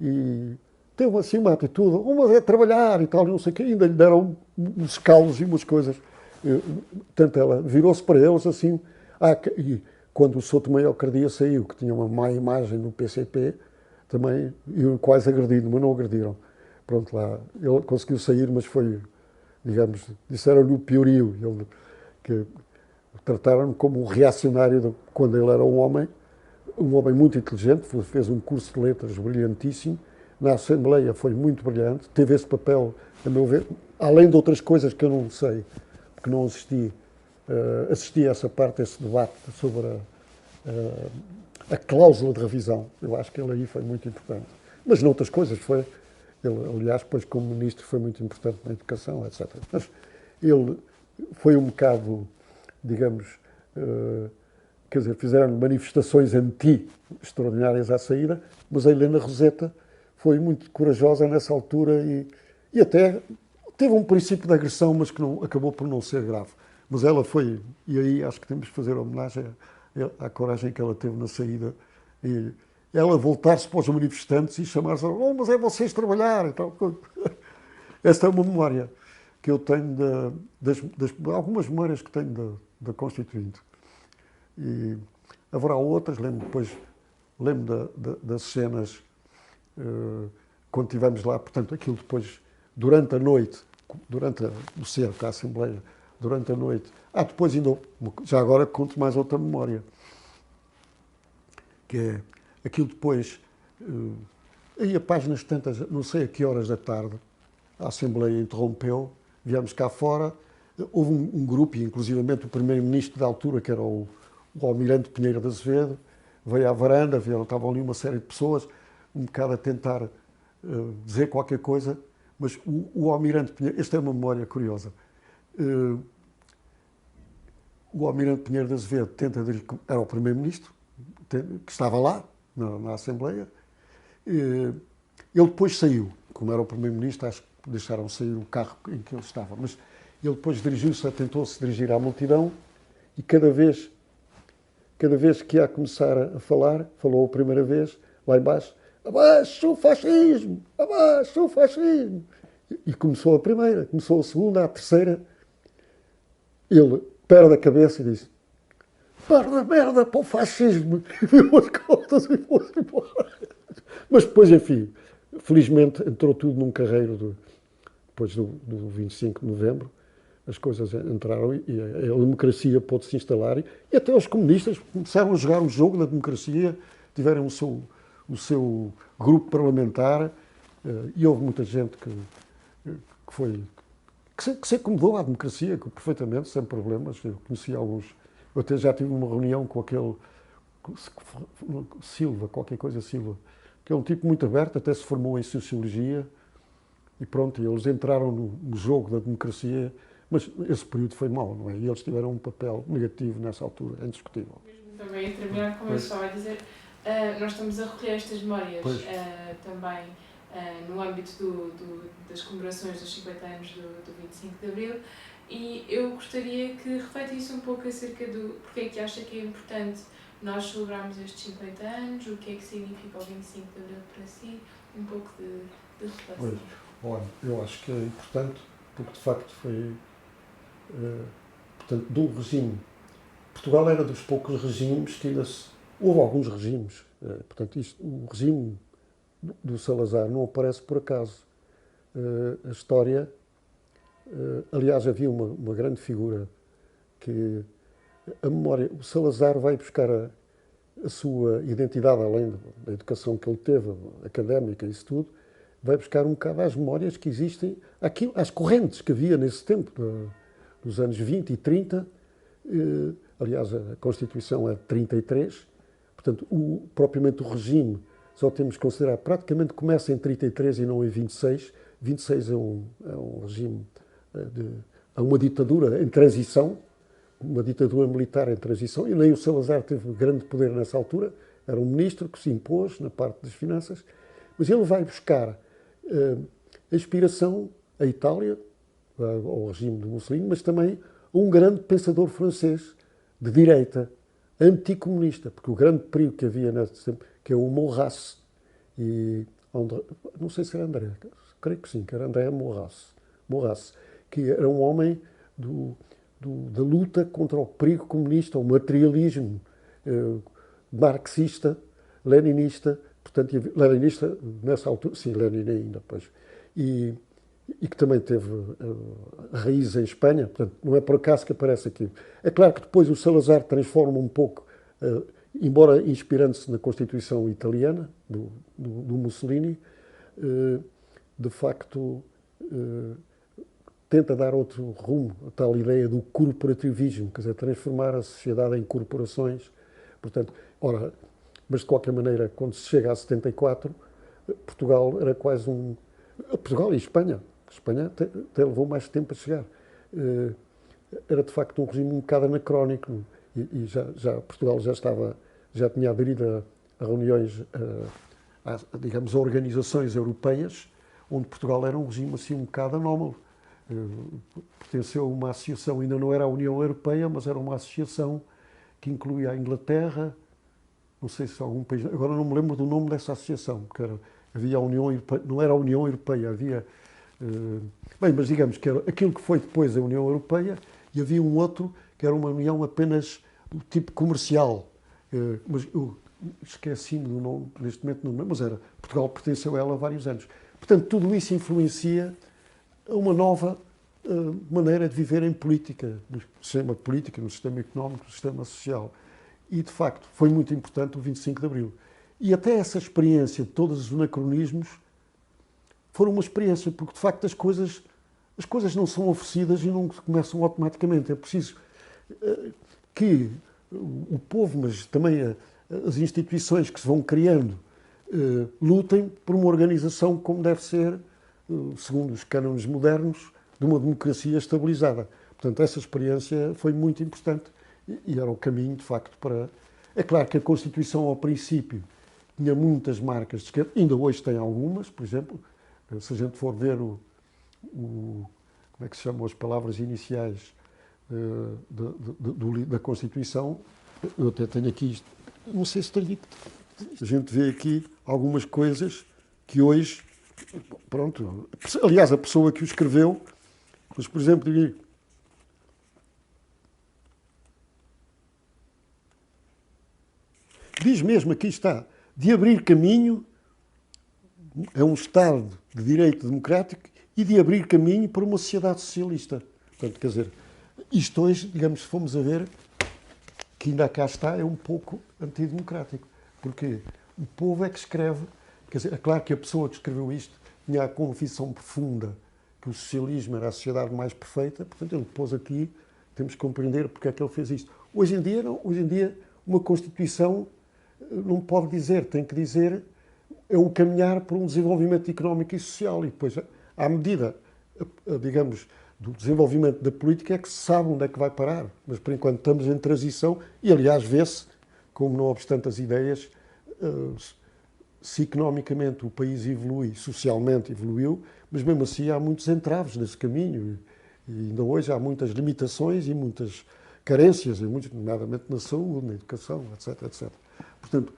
e teve assim uma atitude, uma é trabalhar e tal, não sei o quê, ainda lhe deram uns calos e umas coisas. Portanto, ela virou-se para eles assim, e quando o Souto Maior Cardia saiu, que tinha uma má imagem no PCP, também iam quase agredido, mas não agrediram. Pronto, lá, ele conseguiu sair, mas foi, digamos, disseram-lhe o piorio, que trataram-no como um reacionário quando ele era um homem muito inteligente, fez um curso de letras brilhantíssimo, na Assembleia foi muito brilhante, teve esse papel, a meu ver, além de outras coisas que eu não sei, porque não assisti a essa parte, esse debate sobre a cláusula de revisão. Eu acho que ele aí foi muito importante. Mas noutras coisas ele, aliás, depois como ministro foi muito importante na educação, etc. Mas ele foi um bocado, digamos, quer dizer, fizeram manifestações extraordinárias à saída, mas a Helena Roseta foi muito corajosa nessa altura e até teve um princípio de agressão, mas que acabou por não ser grave. Mas ela foi, e aí acho que temos de fazer homenagem à coragem que ela teve na saída, e ela voltar-se para os manifestantes e chamar-se, mas é vocês trabalhar e tal. Esta é uma memória que eu tenho algumas memórias que tenho da Constituinte. E haverá outras, lembro das cenas quando estivemos lá, portanto, aquilo depois, durante a noite, durante o cerco à Assembleia, durante a noite. Depois ainda, já agora conto mais outra memória, que é aquilo depois, aí a páginas tantas, não sei a que horas da tarde, a Assembleia interrompeu, viemos cá fora, houve um grupo, e inclusivamente o primeiro-ministro da altura, que era o Almirante Pinheiro de Azevedo, veio à varanda, estavam ali uma série de pessoas, um bocado a tentar dizer qualquer coisa, mas o Almirante Pinheiro, esta é uma memória curiosa, o Almirante Pinheiro de Azevedo era o primeiro-ministro, que estava lá, na Assembleia, ele depois saiu, como era o primeiro-ministro, acho que deixaram sair o carro em que ele estava, mas ele depois tentou-se dirigir à multidão e cada vez que ia começar a falar, falou a primeira vez, lá embaixo, abaixo o fascismo, abaixo o fascismo. E começou a primeira, começou a segunda, a terceira. Ele perde a cabeça e diz, perde a merda para o fascismo. E viu as costas e foi embora. Mas depois, enfim, felizmente entrou tudo num carreiro depois do 25 de novembro. As coisas entraram e a democracia pôde-se instalar e até os comunistas começaram a jogar o jogo da democracia, tiveram o seu grupo parlamentar e houve muita gente que se acomodou à democracia perfeitamente, sem problemas. Eu conheci alguns, eu até já tive uma reunião com aquele Silva, qualquer coisa Silva, que é um tipo muito aberto, até se formou em Sociologia e pronto, eles entraram no jogo da democracia. Mas esse período foi mau, não é? E eles tiveram um papel negativo nessa altura, é indiscutível. Também, a terminar, como eu estava a dizer, nós estamos a recolher estas memórias também no âmbito das comemorações dos 50 anos do 25 de Abril e eu gostaria que refletisse um pouco acerca do porque é que acha que é importante nós celebrarmos estes 50 anos, o que é que significa o 25 de Abril para si, um pouco de reflexão. Olha, eu acho que é importante porque de facto foi... portanto, do regime. Portugal era dos poucos regimes que ainda houve alguns regimes. Portanto, o regime do Salazar não aparece por acaso. A história... aliás, havia uma grande figura que... A memória... O Salazar vai buscar a sua identidade, além da educação que ele teve, académica e isso tudo, vai buscar um bocado às memórias que existem, às correntes que havia nesse tempo, dos anos 20 e 30, aliás, a Constituição é de 33, portanto, propriamente o regime, só temos que considerar, praticamente começa em 33 e não em 26. 26 é um regime, é uma ditadura em transição, uma ditadura militar em transição, e nem o Salazar teve grande poder nessa altura, era um ministro que se impôs na parte das finanças, mas ele vai buscar a inspiração à Itália, ao regime de Mussolini, mas também a um grande pensador francês de direita, anticomunista, porque o grande perigo que havia nesse tempo, que é o Maurras, não sei se era André, creio que sim, que era André Maurras, que era um homem da luta contra o perigo comunista, o materialismo marxista, leninista, portanto, leninista nessa altura, sim, Lenin ainda, pois, e que também teve raízes em Espanha, portanto, não é por acaso que aparece aqui. É claro que depois o Salazar transforma um pouco, embora inspirando-se na Constituição italiana, do Mussolini, de facto tenta dar outro rumo, a tal ideia do corporativismo, quer dizer, transformar a sociedade em corporações. Portanto, mas de qualquer maneira, quando se chega a 74, Portugal era quase Portugal e Espanha. Espanha até levou mais tempo a chegar. Era de facto um regime um bocado anacrónico e Portugal já tinha aderido a reuniões, digamos, a organizações europeias, onde Portugal era um regime assim um bocado anómalo. Pertenceu a uma associação, ainda não era a União Europeia, mas era uma associação que incluía a Inglaterra, não sei se algum país, agora não me lembro do nome dessa associação, porque havia a União Europeia, não era a União Europeia, havia, bem, mas digamos que era aquilo que foi depois a União Europeia, e havia um outro que era uma união apenas do tipo comercial, mas eu esqueci-me do nome, neste momento não me lembro, mas Portugal pertenceu a ela há vários anos. Portanto, tudo isso influencia uma nova maneira de viver em política, no sistema político, no sistema económico, no sistema social. E, de facto, foi muito importante o 25 de Abril. E até essa experiência de todos os anacronismos foram uma experiência, porque, de facto, as coisas não são oferecidas e não começam automaticamente. É preciso que o povo, mas também as instituições que se vão criando, lutem por uma organização como deve ser, segundo os cânones modernos, de uma democracia estabilizada. Portanto, essa experiência foi muito importante e era o caminho, de facto, para... É claro que a Constituição, ao princípio, tinha muitas marcas de esquerda, ainda hoje tem algumas, por exemplo, se a gente for ver como é que se chamam as palavras iniciais da Constituição, eu até tenho aqui isto, não sei se tenho, a gente vê aqui algumas coisas que hoje, pronto, aliás, a pessoa que o escreveu, mas, por exemplo, diz mesmo, aqui está, de abrir caminho a um Estado de direito democrático e de abrir caminho para uma sociedade socialista. Portanto, quer dizer, isto hoje, digamos, se formos a ver, que ainda cá está, é um pouco antidemocrático. Porque o povo é que escreve, quer dizer, é claro que a pessoa que escreveu isto tinha a convicção profunda que o socialismo era a sociedade mais perfeita, portanto ele pôs aqui, temos que compreender porque é que ele fez isto. Hoje em dia, não, hoje em dia uma Constituição não pode dizer, tem que dizer é o caminhar por um desenvolvimento económico e social e depois, à medida, digamos, do desenvolvimento da política é que se sabe onde é que vai parar, mas por enquanto estamos em transição e aliás vê-se, como não obstante as ideias, se economicamente o país evolui, socialmente evoluiu, mas mesmo assim há muitos entraves nesse caminho e ainda hoje há muitas limitações e muitas carências, nomeadamente na saúde, na educação, etc, etc. Portanto,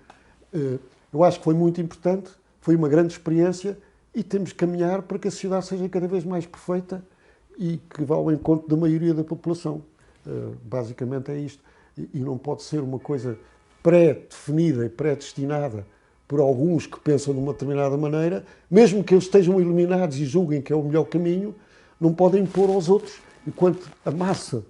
eu acho que foi muito importante, foi uma grande experiência e temos que caminhar para que a sociedade seja cada vez mais perfeita e que vá ao encontro da maioria da população. Basicamente é isto. E não pode ser uma coisa pré-definida e pré-destinada por alguns que pensam de uma determinada maneira, mesmo que eles estejam iluminados e julguem que é o melhor caminho, não podem impor aos outros, enquanto a massa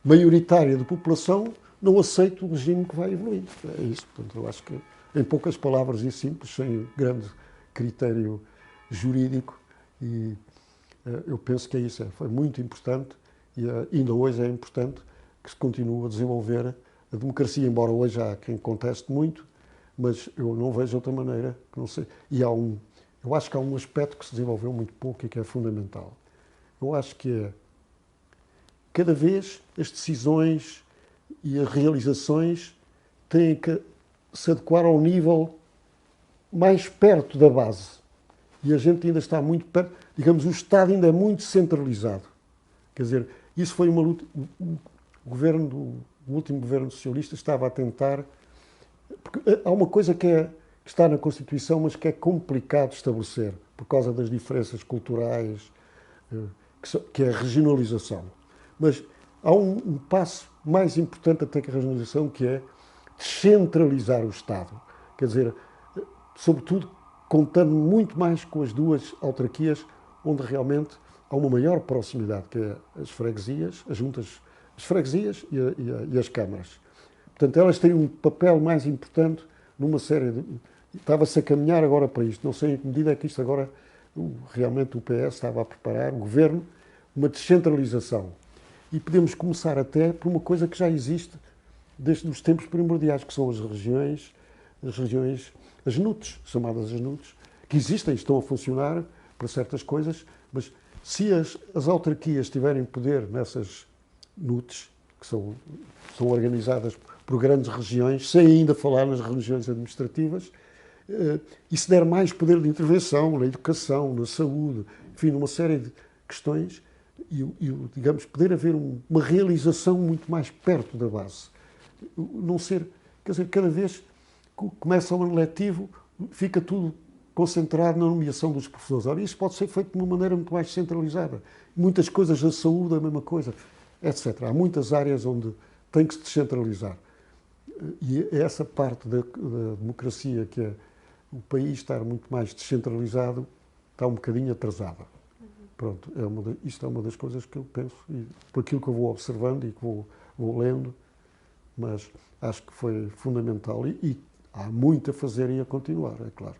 maioritária da população não aceita o regime que vai evoluir. É isso. Portanto, eu acho que, em poucas palavras e simples, sem grande critério jurídico, e eu penso que é isso. Foi muito importante e ainda hoje é importante que se continue a desenvolver a democracia, embora hoje há quem conteste muito, mas eu não vejo outra maneira, que não sei. E eu acho que há um aspecto que se desenvolveu muito pouco e que é fundamental. Eu acho que é, cada vez as decisões e as realizações têm que se adequar ao nível mais perto da base. E a gente ainda está muito perto, digamos, o Estado ainda é muito centralizado. Quer dizer, isso foi uma luta. O último governo socialista estava a tentar. Porque há uma coisa que está na Constituição, mas que é complicado de estabelecer, por causa das diferenças culturais, que é a regionalização. Mas há um passo mais importante até que a regionalização, que é descentralizar o Estado. Quer dizer, sobretudo contando muito mais com as duas autarquias, onde realmente há uma maior proximidade, que é as freguesias, as juntas, as freguesias e as câmaras. Portanto, elas têm um papel mais importante numa série de... Estava-se a caminhar agora para isto. Não sei em que medida é que isto agora, realmente o PS estava a preparar, o Governo, uma descentralização. E podemos começar até por uma coisa que já existe desde os tempos primordiais, que são as regiões, as NUTs, chamadas as NUTs, que existem, estão a funcionar para certas coisas, mas se as autarquias tiverem poder nessas NUTs, que são organizadas por grandes regiões, sem ainda falar nas regiões administrativas, e se der mais poder de intervenção na educação, na saúde, enfim, numa série de questões, digamos, poder haver uma realização muito mais perto da base. Não ser, quer dizer, cada vez que começa o ano letivo, fica tudo concentrado na nomeação dos professores. Ora, isso pode ser feito de uma maneira muito mais centralizada. Muitas coisas da saúde, a mesma coisa, etc. Há muitas áreas onde tem que se descentralizar. E essa parte da democracia, que é o país estar muito mais descentralizado, está um bocadinho atrasada. Pronto, isto é uma das coisas que eu penso, e por aquilo que eu vou observando e que vou lendo, mas acho que foi fundamental e há muito a fazer e a continuar, é claro.